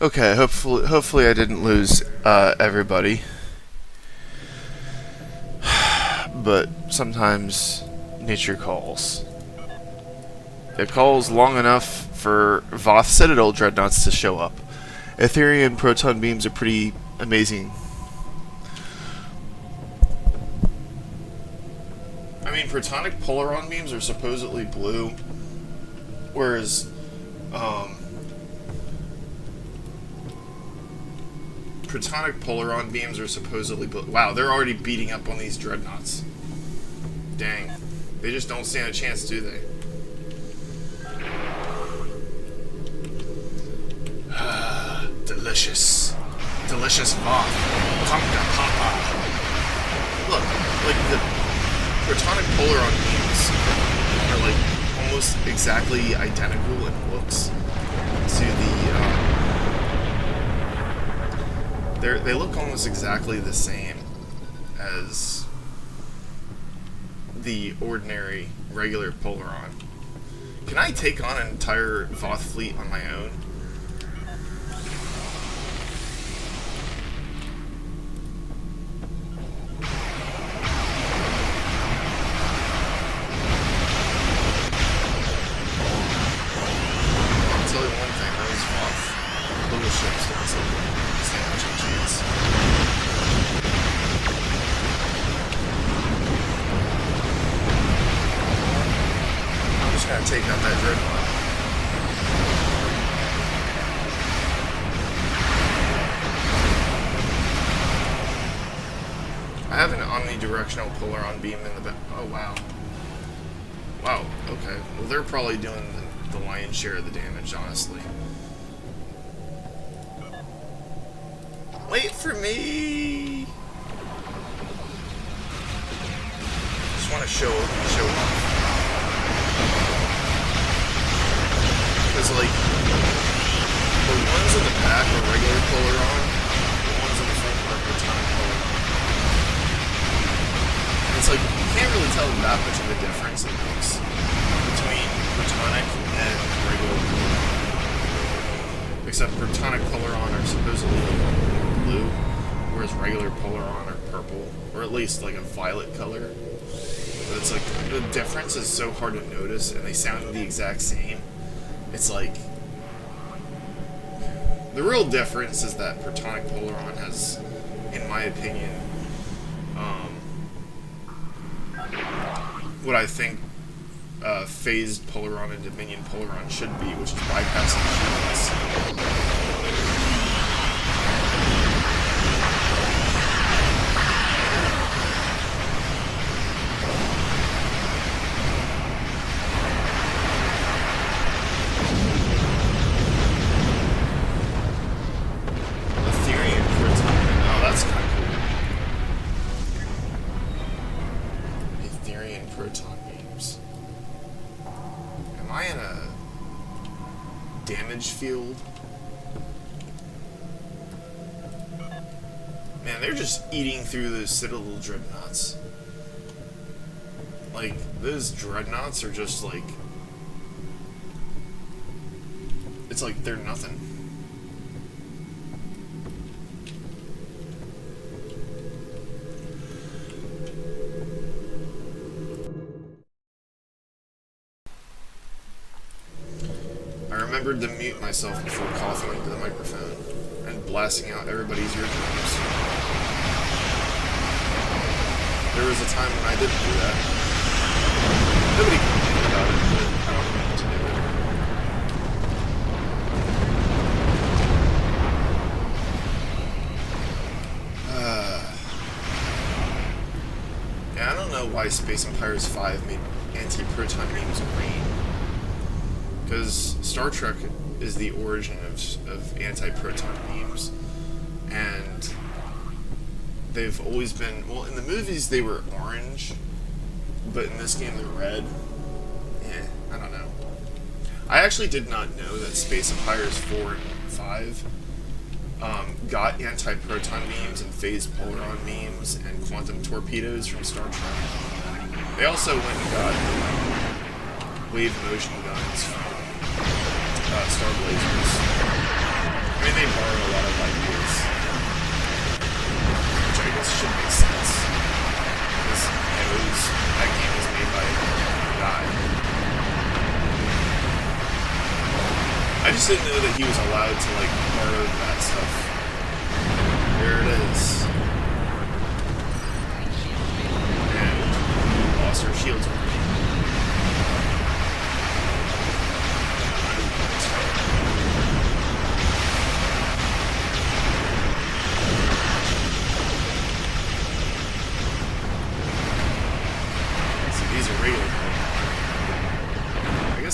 Okay, hopefully I didn't lose everybody. But sometimes nature calls. It calls long enough for Voth Citadel dreadnoughts to show up. Ethereum proton beams are pretty amazing. I mean, protonic polaron beams are supposedly blue, whereas protonic polaron beams are supposedly blue. Wow, they're already beating up on these dreadnoughts. Dang. They just don't stand a chance, do they? Delicious. Delicious Voth. Come to Papa. Look, like the protonic polaron beams are like almost exactly identical in looks to the they look almost exactly the same as the ordinary regular polaron. Can I take on an entire Voth fleet on my own? Take out that dreadnought. I have an omnidirectional polaron beam in the back. Oh wow. Wow, okay. Well, they're probably doing the lion's share of the damage, honestly. Wait for me! Just want to show off. Because, like, the ones in the back are regular polaron, the ones in the front are protonic polaron. And it's like, you can't really tell that much of a difference in looks between protonic and regular polaron. Except protonic polaron are supposedly blue, whereas regular polaron are purple, or at least like a violet color. But it's like, the difference is so hard to notice, and they sound the exact same. It's like, the real difference is that protonic polaron has, in my opinion, what I think phased polaron and dominion polaron should be, which is bypassing shields. Proton beams. Am I in a damage field? Man, they're just eating through those Citadel dreadnoughts. Like, those dreadnoughts are just like... It's like they're nothing. I remembered to mute myself before coughing into the microphone and blasting out everybody's eardrums. There was a time when I didn't do that. Nobody complained about it, but I don't know what to do. Yeah, I don't know why Space Empires 5 made anti-proton beams green. Because Star Trek is the origin of anti-proton beams, and they've always been, well, in the movies they were orange, but in this game they're red. I don't know. I actually did not know that Space Empires 4 and 5 got anti-proton beams and phased polaron beams and quantum torpedoes from Star Trek. They also went and got wave motion guns from Star Blazers. mean, they borrow a lot of ideas, which I guess should make sense. Because that game was made by a guy. I just didn't know that he was allowed to, like, borrow that stuff. There it is. And we lost our shields already.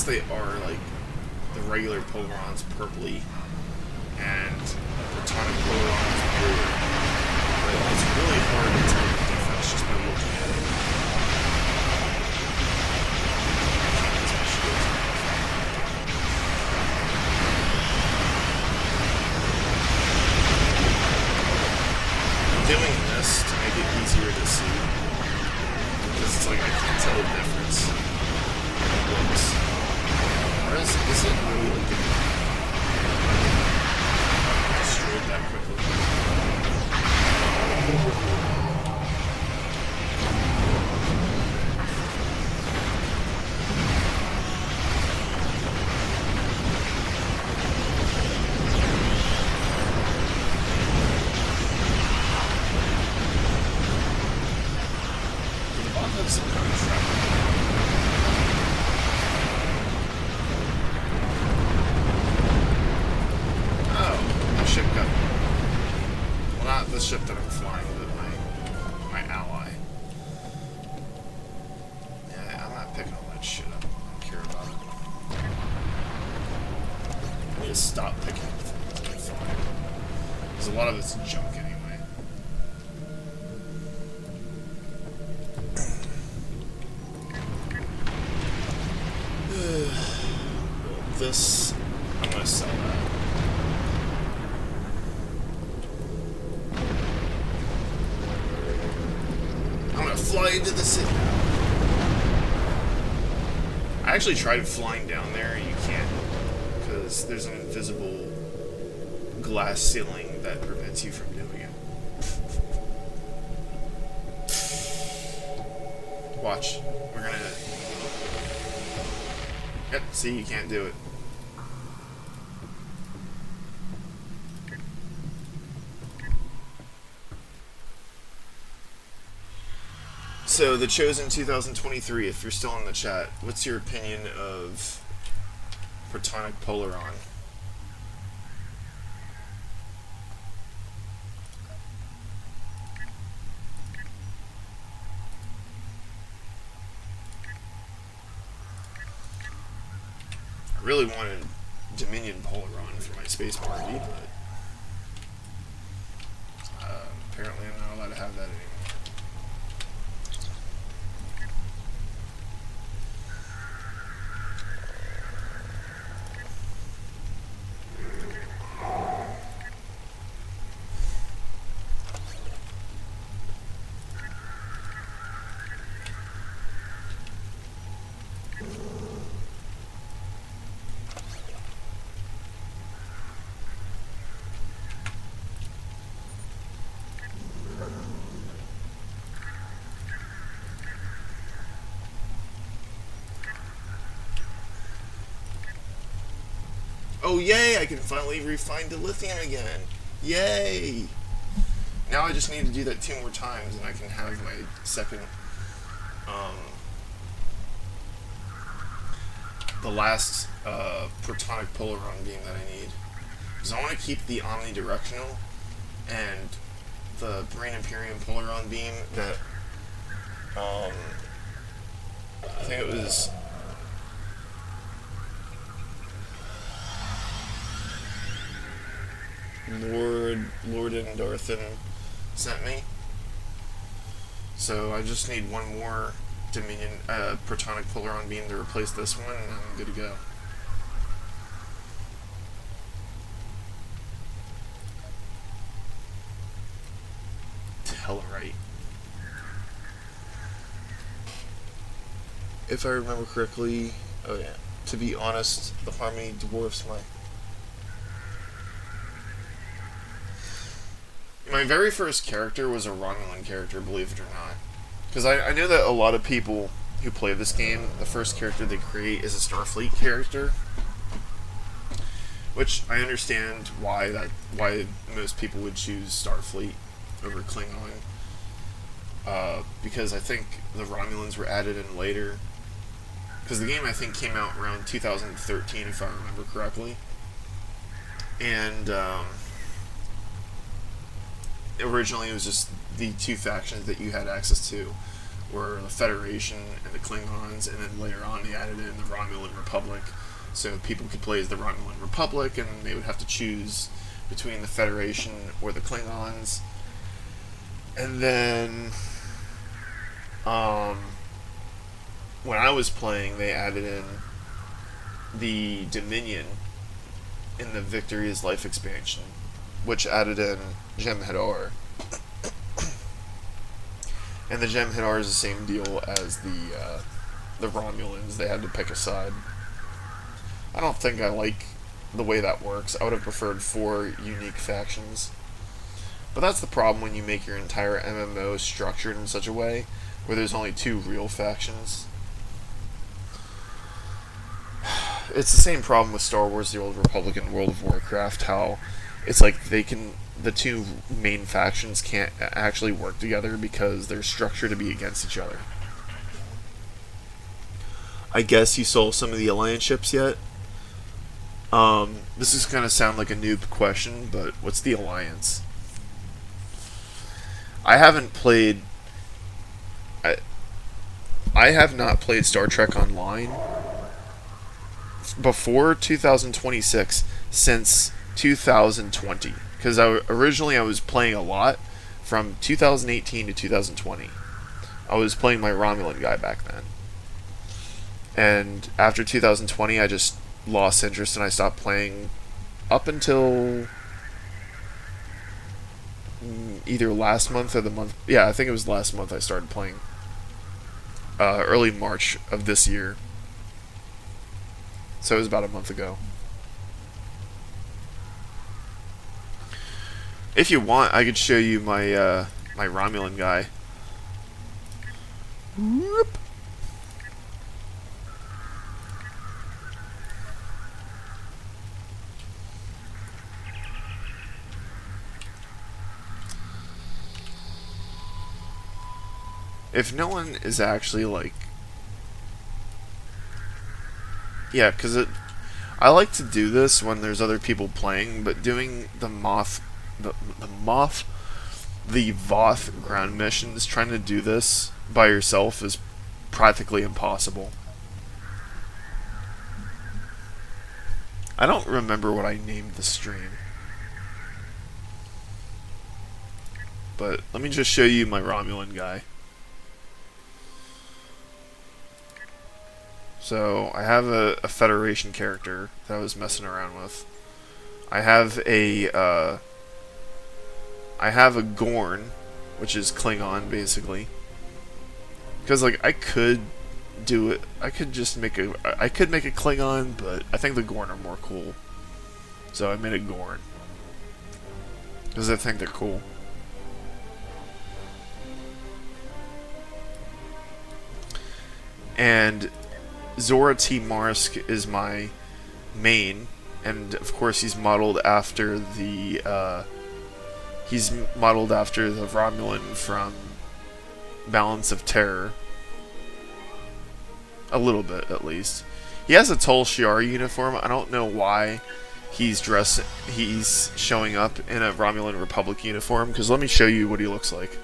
They are like the regular Polarons purpley and Protonic Polarons blue. But it's really hard to tell the difference just by looking at it. I'm doing this to make it easier to see. Because it's like I can't tell the difference. It looks. Or is it really like destroyed that quickly? The Voth has some kind of trap. The ship that I'm flying with my ally. Yeah, I'm not picking all that shit up. I don't care about it. I need to stop picking up things that I find. Because a lot of it's junk anyway. Well, this, I'm gonna sell that. Fly into the city. I actually tried flying down there, and you can't, because there's an invisible glass ceiling that prevents you from doing it. Watch. We're gonna... Yep, see, you can't do it. So, The Chosen 2023, if you're still in the chat, what's your opinion of Protonic Polaron? I really wanted Dominion Polaron for my space party, but apparently I'm not allowed to have that anymore. Oh, yay! I can finally refine dilithium again! Yay! Now I just need to do that 2 more times and I can have my second, the last, Protonic Polaron beam that I need. Because I want to keep the omnidirectional and the Brain Imperium Polaron beam that, I think it was... Lord and Darthan sent me. So I just need one more Dominion Protonic Polaron beam to replace this one, and I'm good to go. Tellarite. If I remember correctly, oh yeah. To be honest, the Harmony dwarfs my my very first character was a Romulan character, believe it or not. Because I know that a lot of people who play this game, the first character they create is a Starfleet character. Which I understand why most people would choose Starfleet over Klingon. Because I think the Romulans were added in later. Because the game, I think, came out around 2013, if I remember correctly. And originally it was just the two factions that you had access to were the Federation and the Klingons, and then later on they added in the Romulan Republic. So people could play as the Romulan Republic, and they would have to choose between the Federation or the Klingons. And then, when I was playing, they added in the Dominion in the Victory is Life expansion, which added in Jem'Hadar. And the Jem'Hadar is the same deal as the Romulans. They had to pick a side. I don't think I like the way that works. I would have preferred 4 unique factions. But that's the problem when you make your entire MMO structured in such a way where there's only 2 real factions. It's the same problem with Star Wars: The Old Republic and World of Warcraft, how it's like the 2 main factions can't actually work together because they're structured to be against each other. I guess you saw some of the Alliance ships yet? This is going to sound like a noob question, but what's the Alliance? I haven't played... I have not played Star Trek Online before 2026 since 2020. Because originally I was playing a lot from 2018 to 2020. I was playing my Romulan guy back then. And after 2020, I just lost interest and I stopped playing up until either last month or the month... Yeah, I think it was last month I started playing. Early March of this year. So it was about a month ago. If you want, I could show you my my Romulan guy. Whoop. If no one is actually like... Yeah, because I like to do this when there's other people playing, but doing the Voth ground missions, trying to do this by yourself is practically impossible. I don't remember what I named the stream. But let me just show you my Romulan guy. So, I have a Federation character that I was messing around with. I have a Gorn, which is Klingon, basically. Because, like, I could do it. I could make a Klingon, but I think the Gorn are more cool. So I made a Gorn. Because I think they're cool. And Zora T. Marsk is my main, and of course he's modeled after the Romulan from Balance of Terror. A little bit, at least. He has a Tal Shiar uniform. I don't know why he's showing up in a Romulan Republic uniform, because let me show you what he looks like.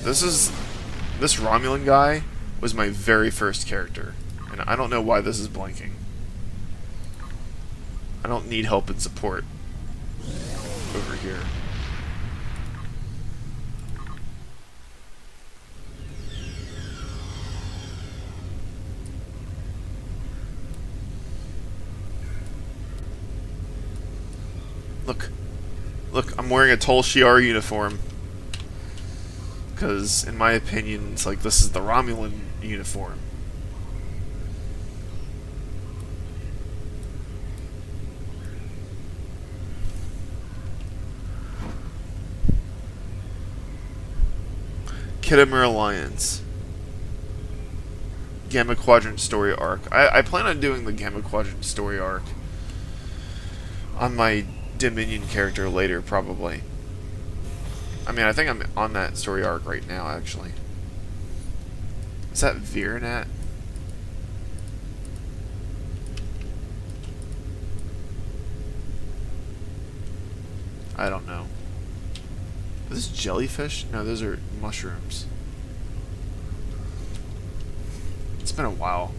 This Romulan guy was my very first character, and I don't know why this is blanking. I don't need help and support over here. Look, I'm wearing a Tal Shiar uniform. Because, in my opinion, it's like this is the Romulan uniform. Khitomer Alliance. Gamma Quadrant story arc. I plan on doing the Gamma Quadrant story arc on my Dominion character later, probably. I mean, I think I'm on that story arc right now, actually. Is that Virenat? I don't know. Is this jellyfish? No, those are mushrooms. It's been a while.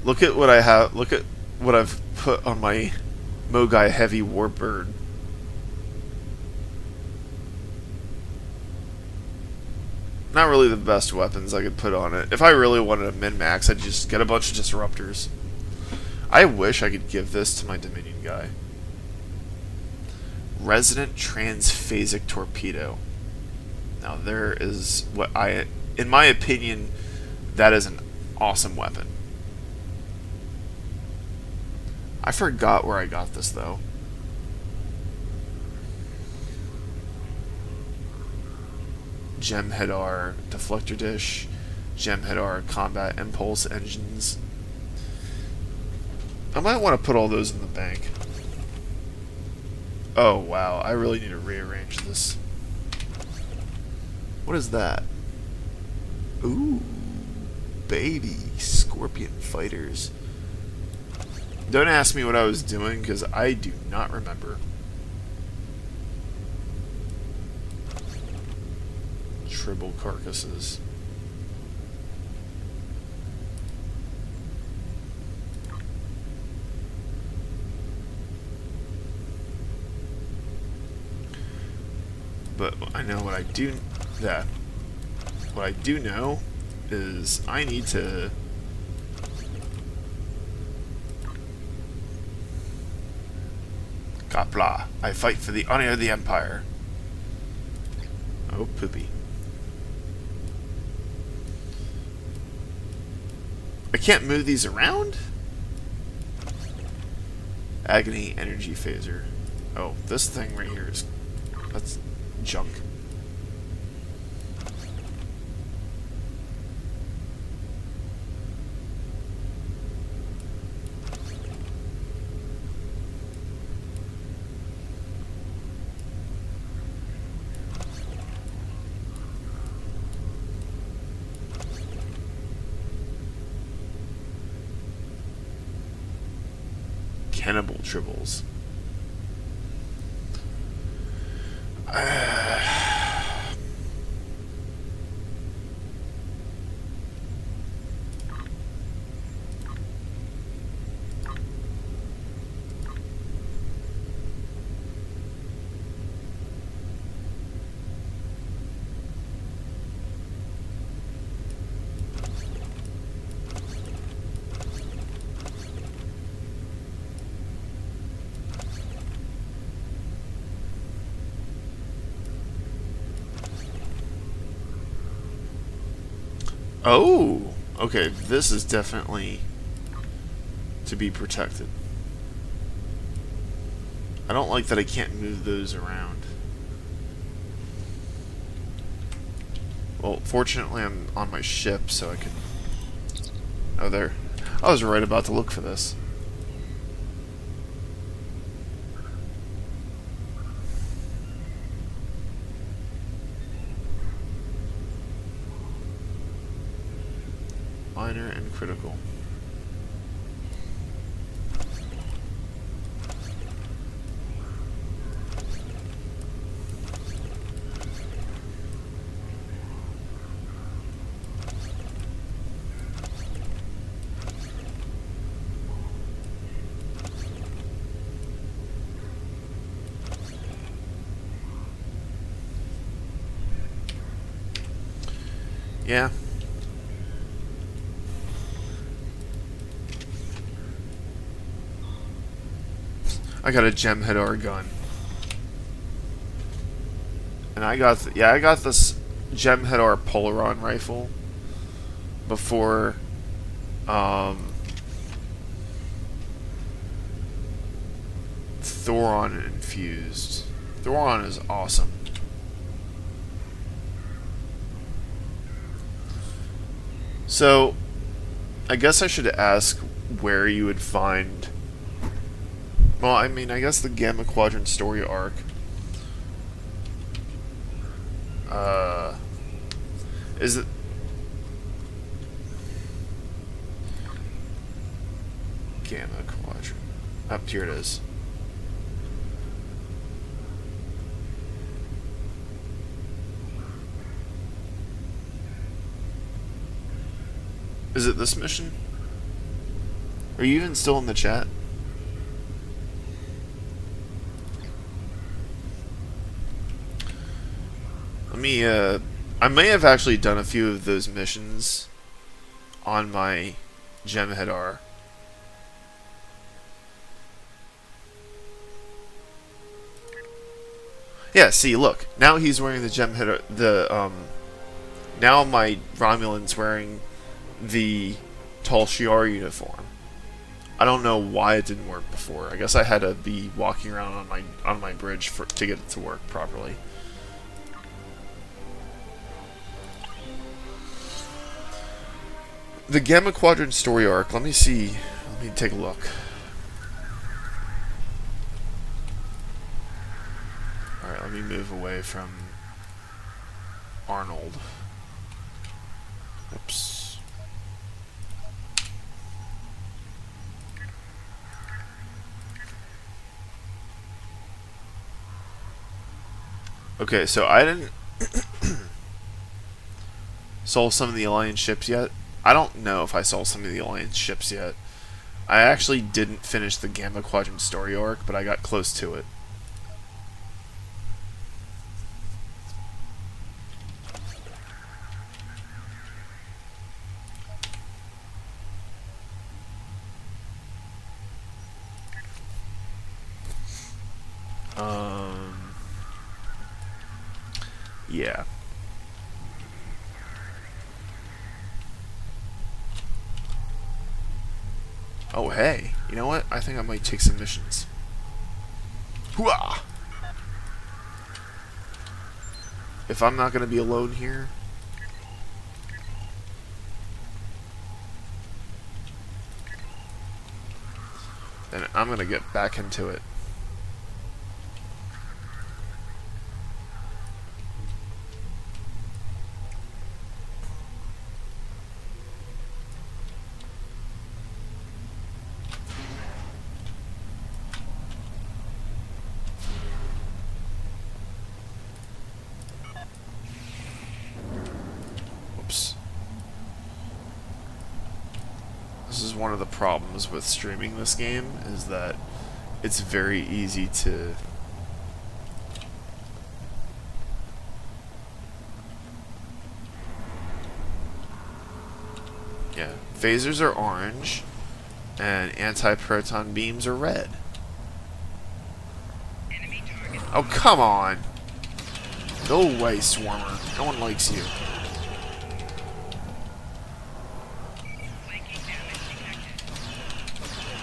Look at what I have. Look at what I've put on my Mogai Heavy Warbird. Not really the best weapons I could put on it. If I really wanted a min-max, I'd just get a bunch of disruptors. I wish I could give this to my Dominion guy. Resonant Transphasic Torpedo. Now there is what in my opinion, that is an awesome weapon. I forgot where I got this though. Jem'Hadar Deflector Dish, Jem'Hadar Combat Impulse Engines. I might want to put all those in the bank. Oh wow, I really need to rearrange this. What is that? Ooh, baby Scorpion Fighters. Don't ask me what I was doing, because I do not remember. Tribble Carcasses. But I know what I do. What I do know is I need to. Kapla, I fight for the honor of the Empire. Oh, poopy. I can't move these around? Agony Energy Phaser. Oh, this thing right here is... that's junk. Cannibal Tribbles. Oh, okay, this is definitely to be protected. I don't like that I can't move those around. Well, fortunately I'm on my ship, so I can... Oh, there. I was right about to look for this. Minor and critical. Yeah. I got a Jem'Hadar gun. And I got I got this Jem'Hadar Polaron rifle before Thoron infused. Thoron is awesome. So, I guess I should ask where you would find... Well, I mean, I guess the Gamma Quadrant story arc. Is it... Gamma Quadrant. Up here it is. Is it this mission? Are you even still in the chat? Let me, I may have actually done a few of those missions on my Jem'Hadar. Yeah, see, look. Now he's wearing the Jem'Hadar, now my Romulan's wearing the Tal Shiar uniform. I don't know why it didn't work before. I guess I had to be walking around on my bridge to get it to work properly. The Gamma Quadrant story arc, let me see. Let me take a look. Alright, let me move away from Arnold. Oops. Okay, so I didn't solve some of the Alliance ships yet. I don't know if I solved some of the Alliance ships yet. I actually didn't finish the Gamma Quadrant story arc, but I got close to it. Yeah. Oh, hey. You know what? I think I might take some missions. Hooah! If I'm not going to be alone here... then I'm going to get back into it. This is one of the problems with streaming this game, is that it's very easy to phasers are orange and anti-proton beams are red. Oh, come on. Go away, Swarmer. No one likes you.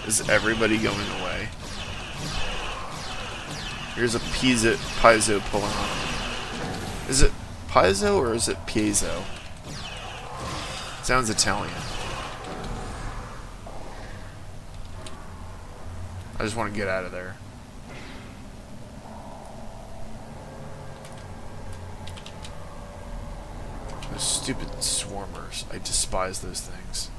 Is everybody going away? Here's a piezo pulling on. Is it piezo or is it piezo? Sounds Italian. I just want to get out of there. Those stupid swarmers. I despise those things.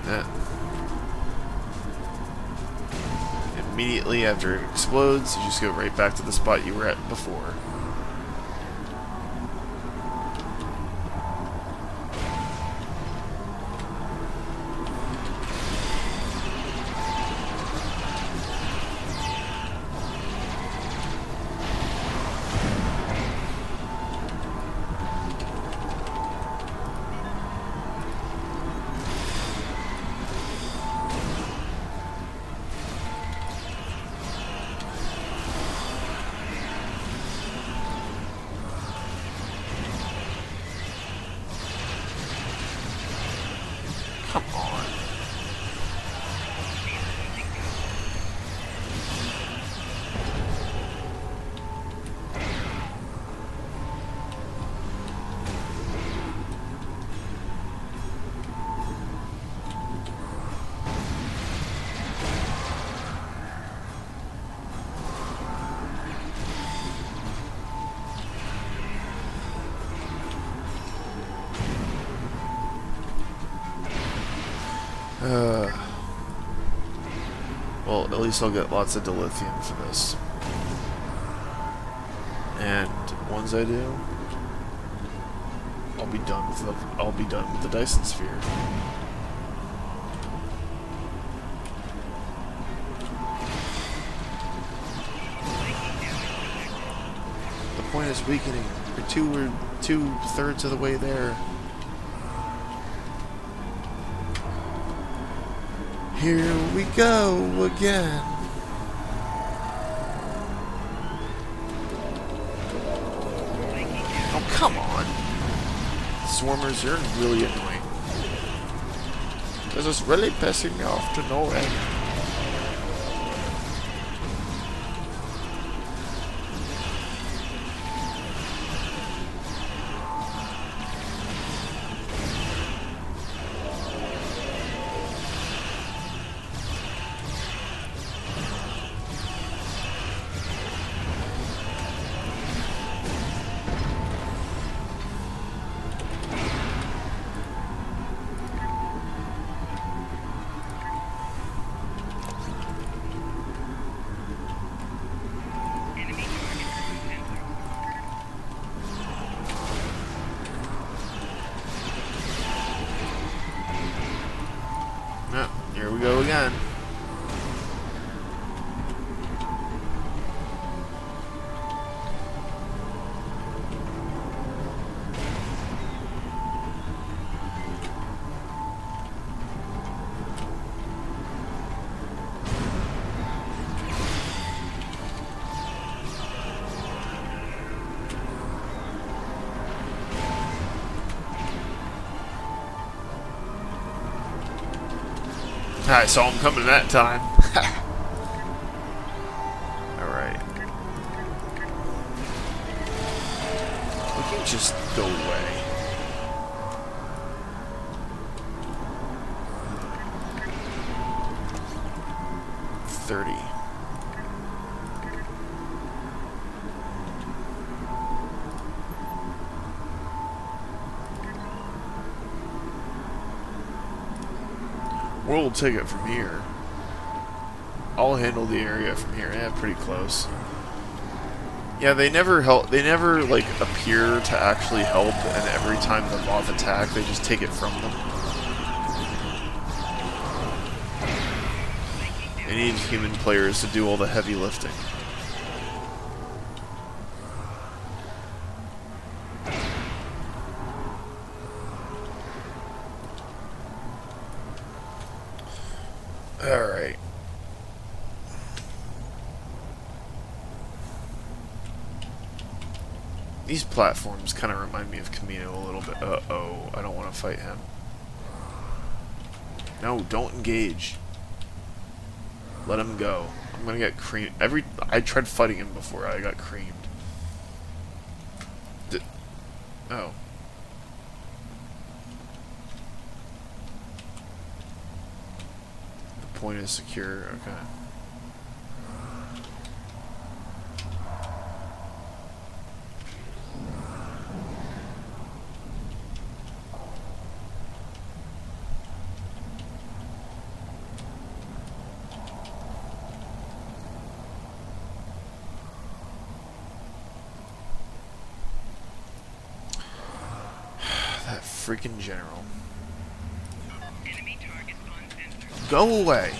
Yeah. Immediately after it explodes, you just go right back to the spot you were at before. Come on. Well, at least I'll get lots of dilithium for this. And once I do, I'll be done with the Dyson sphere. The point is weakening. We're two-thirds of the way there. Here we go again. Oh, come on. Swarmers, you're really annoying. This is really pissing me off to no end. Here we go again. I saw him coming that time. Alright. We can just go away. We'll take it from here. I'll handle the area from here. Yeah, pretty close. Yeah, they never help. They never like appear to actually help, and every time the Voth attack, they just take it from them. They need human players to do all the heavy lifting. Alright. These platforms kind of remind me of Camino a little bit. Uh-oh, I don't want to fight him. No, don't engage. Let him go. I'm gonna get creamed. I tried fighting him before, I got creamed. Oh. The point is secure, okay. freaking general. Go away.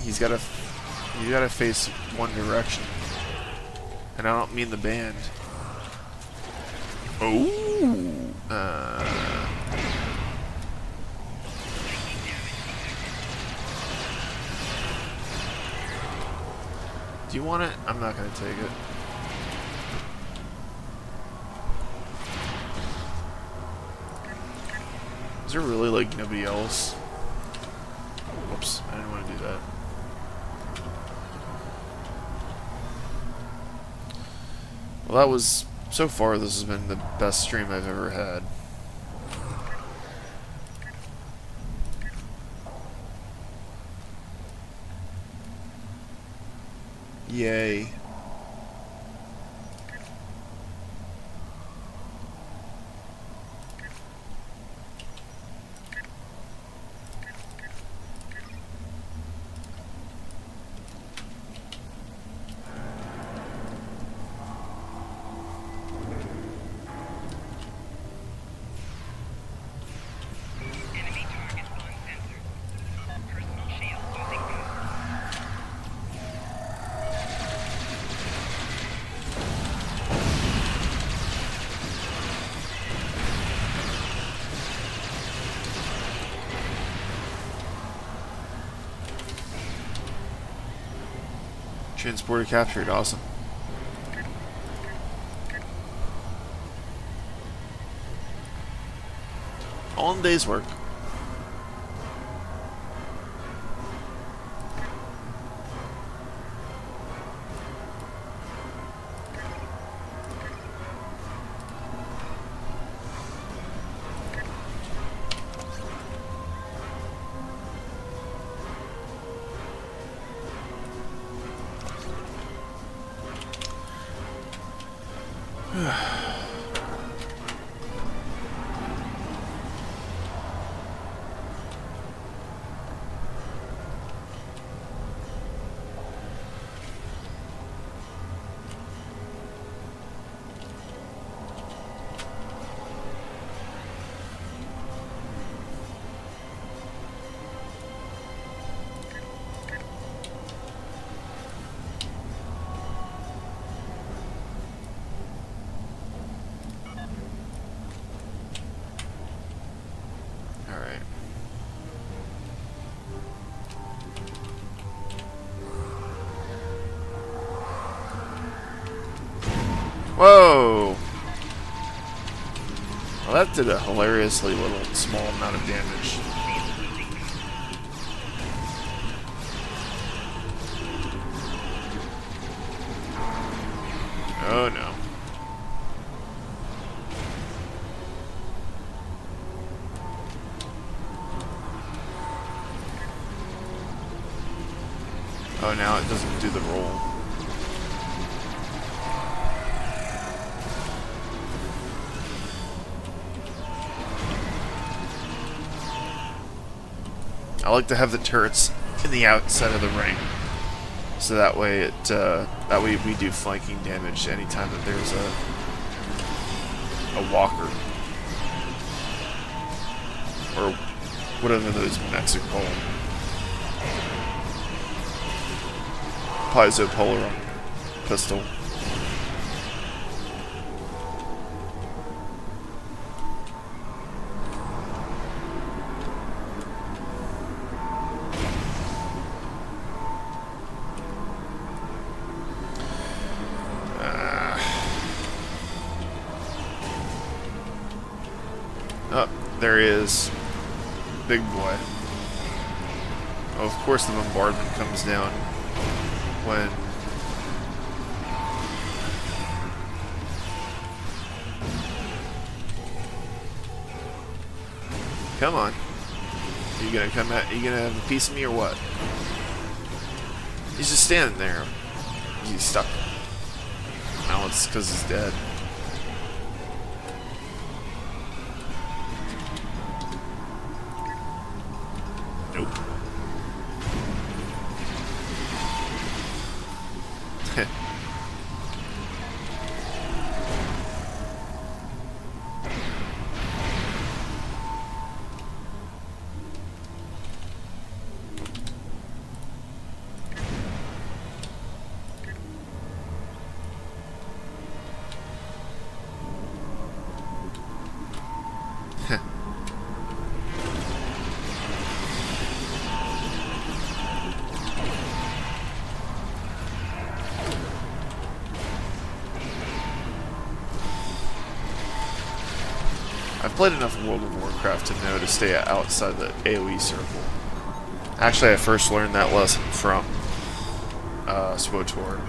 He's gotta face one direction, and I don't mean the band. Oh, do you want it? I'm not gonna take it. Is there really like nobody else? Whoops, I didn't want to do that. Well, that was, so far this has been the best stream I've ever had. Yay. Transporter captured, awesome. All in a day's work. Whoa! Well, that did a hilariously little small amount of damage. Oh no. Oh, now it doesn't do the roll. I like to have the turrets in the outside of the ring, so that way we do flanking damage anytime that there's a walker or whatever those mechs are called. Piezo polar pistol. Oh, there he is. Big boy. Oh, of course the bombardment comes down when Come on. You gonna come at? You gonna have a piece of me or what? He's just standing there. He's stuck. Now it's because he's dead. Nope. I've played enough World of Warcraft to know to stay outside the AoE circle. Actually, I first learned that lesson from SWTOR.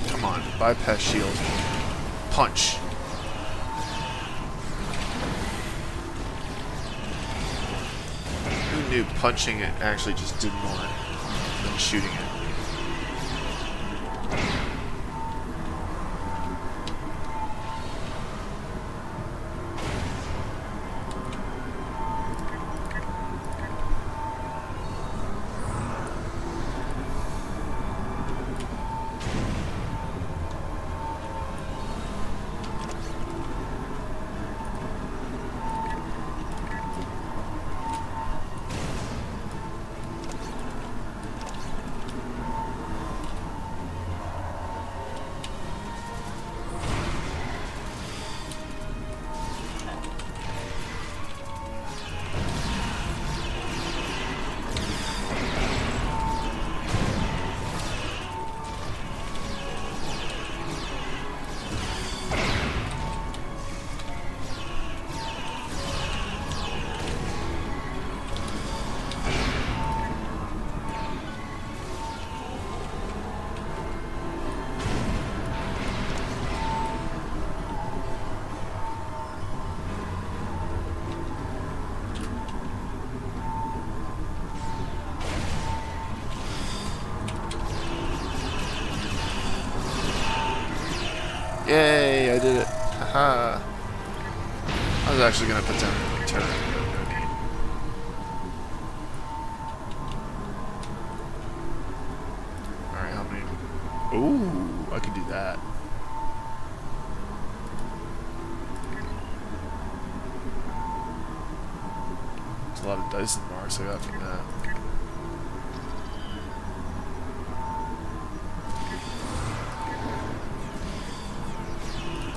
Come on, bypass shield. Punch. Who knew punching it actually just did more than shooting it? Yay, I did it. Haha. I was actually going to put down a turret. No need. Alright, how many? Ooh, I can do that. There's a lot of Dyson marks I got from that.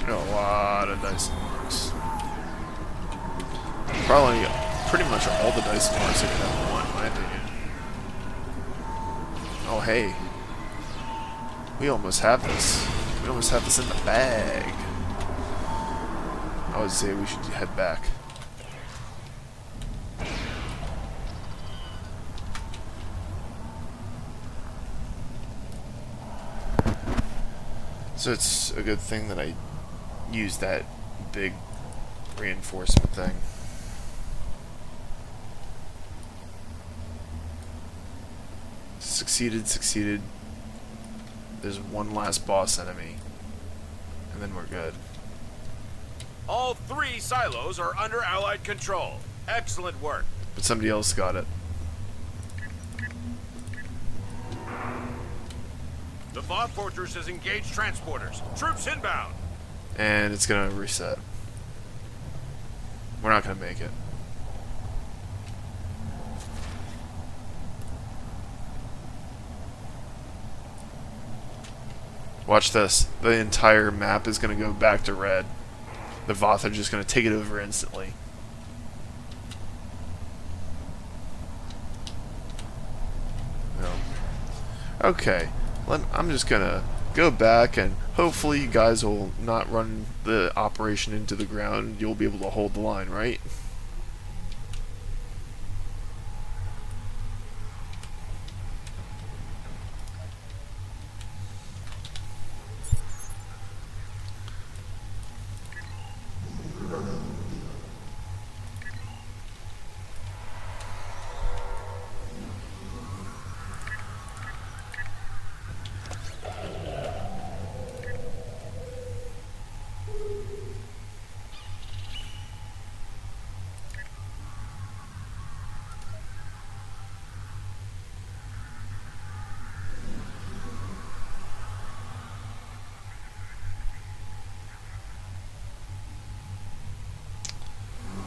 A lot of Dyson marks. Probably pretty much all the Dyson marks I could have won, in my opinion. Oh, hey. We almost have this. We almost have this in the bag. I would say we should head back. So it's a good thing that I used that big reinforcement thing. Succeeded. There's one last boss enemy, and then we're good. All 3 silos are under Allied control. Excellent work. But somebody else got it. The Voth Fortress has engaged transporters. Troops inbound. And it's gonna reset. We're not gonna make it. Watch this. The entire map is gonna go back to red. the Voth are just going to take it over instantly. Okay, I'm just going to go back, and hopefully you guys will not run the operation into the ground. You'll be able to hold the line, right?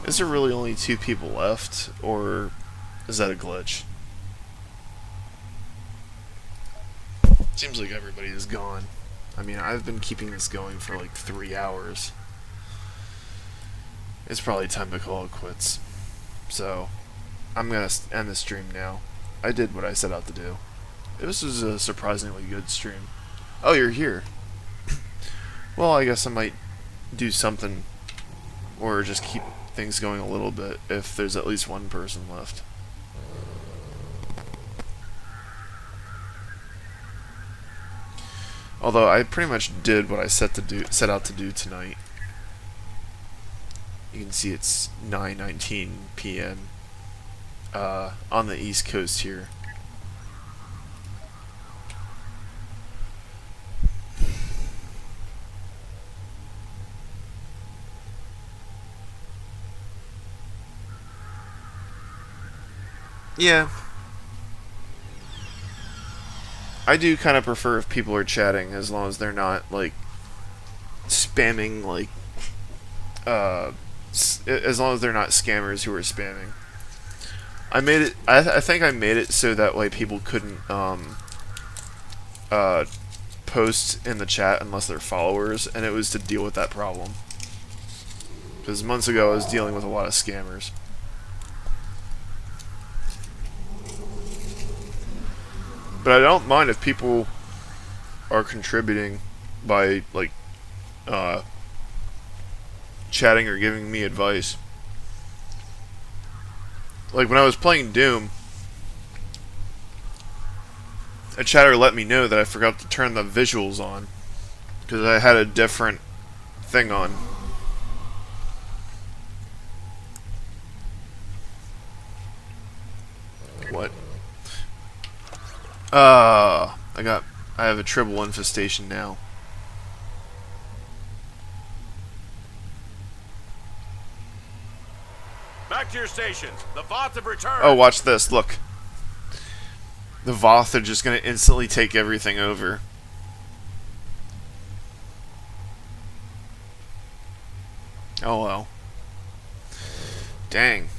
Is there really only 2 people left, or is that a glitch? Seems like everybody is gone. I mean, I've been keeping this going for like 3 hours. It's probably time to call it quits. So, I'm gonna end the stream now. I did what I set out to do. This was a surprisingly good stream. Oh, you're here. Well, I guess I might do something, or just keep things going a little bit if there's at least one person left. Although I pretty much did what I set out to do tonight. You can see it's 9:19 p.m. On the East Coast here. Yeah. I do kind of prefer if people are chatting, as long as they're not, like, spamming, like, as long as they're not scammers who are spamming. I made it, I think I made it so that way people couldn't, post in the chat unless they're followers, and it was to deal with that problem. Because months ago I was dealing with a lot of scammers. But I don't mind if people are contributing by, like, chatting or giving me advice. Like, when I was playing Doom, a chatter let me know that I forgot to turn the visuals on, because I had a different thing on. What? I have a tribble infestation now. Back to your stations. The Voth have returned. Oh, watch this. Look. The Voth are just going to instantly take everything over. Oh, well. Dang.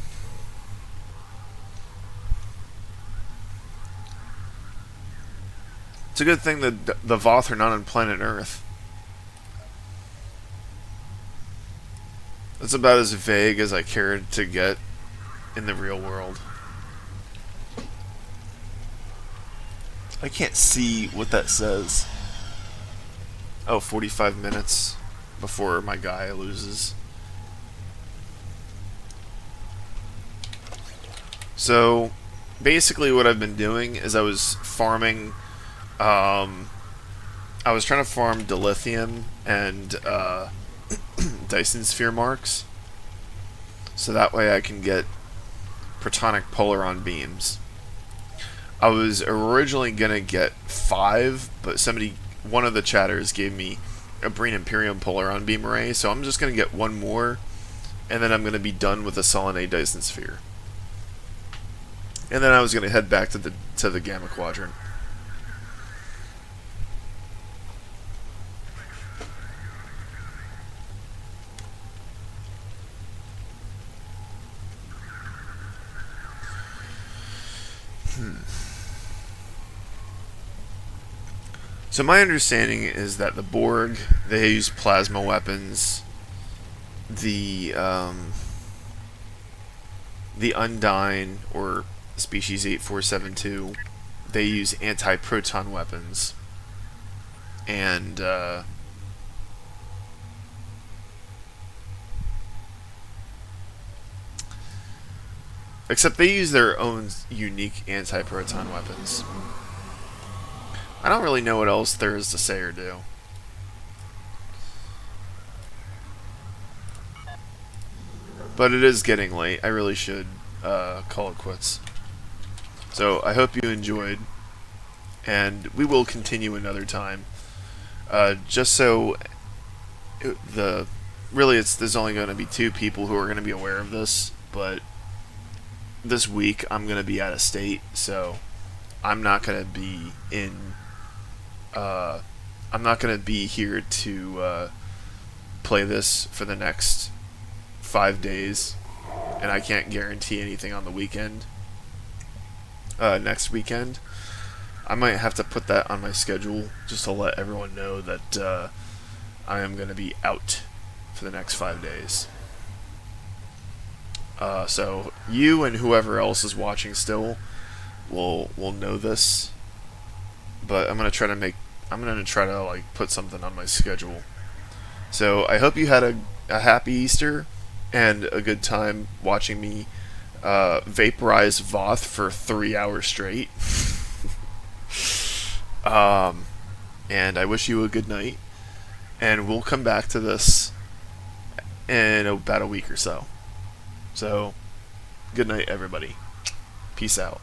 It's a good thing that the Voth are not on planet Earth. That's about as vague as I cared to get in the real world. I can't see what that says. Oh, 45 minutes before my guy loses. So, basically what I've been doing is I was farming... I was trying to farm dilithium and Dyson sphere marks, so that way I can get protonic polaron beams. I was originally gonna get 5, but one of the chatters gave me a Breen Imperium polaron beam array, so I'm just gonna get 1 more, and then I'm gonna be done with the Solid Dyson sphere. And then I was gonna head back to the Gamma Quadrant. So my understanding is that the Borg, they use plasma weapons, the Undyne, or Species 8472, they use anti-proton weapons, and except they use their own unique anti-proton weapons. I don't really know what else there is to say or do. But it is getting late. I really should call it quits. So I hope you enjoyed, and we will continue another time. Just so there's only going to be 2 people who are going to be aware of this, but this week I'm going to be out of state, so I'm not going to be in. I'm not going to be here to play this for the next 5 days, and I can't guarantee anything on the weekend. Next weekend, I might have to put that on my schedule just to let everyone know that I am going to be out for the next 5 days. So you and whoever else is watching still will know this, but I'm gonna try to like put something on my schedule. So I hope you had a happy Easter and a good time watching me vaporize Voth for 3 hours straight. And I wish you a good night, and we'll come back to this in about a week or so. So, good night, everybody. Peace out.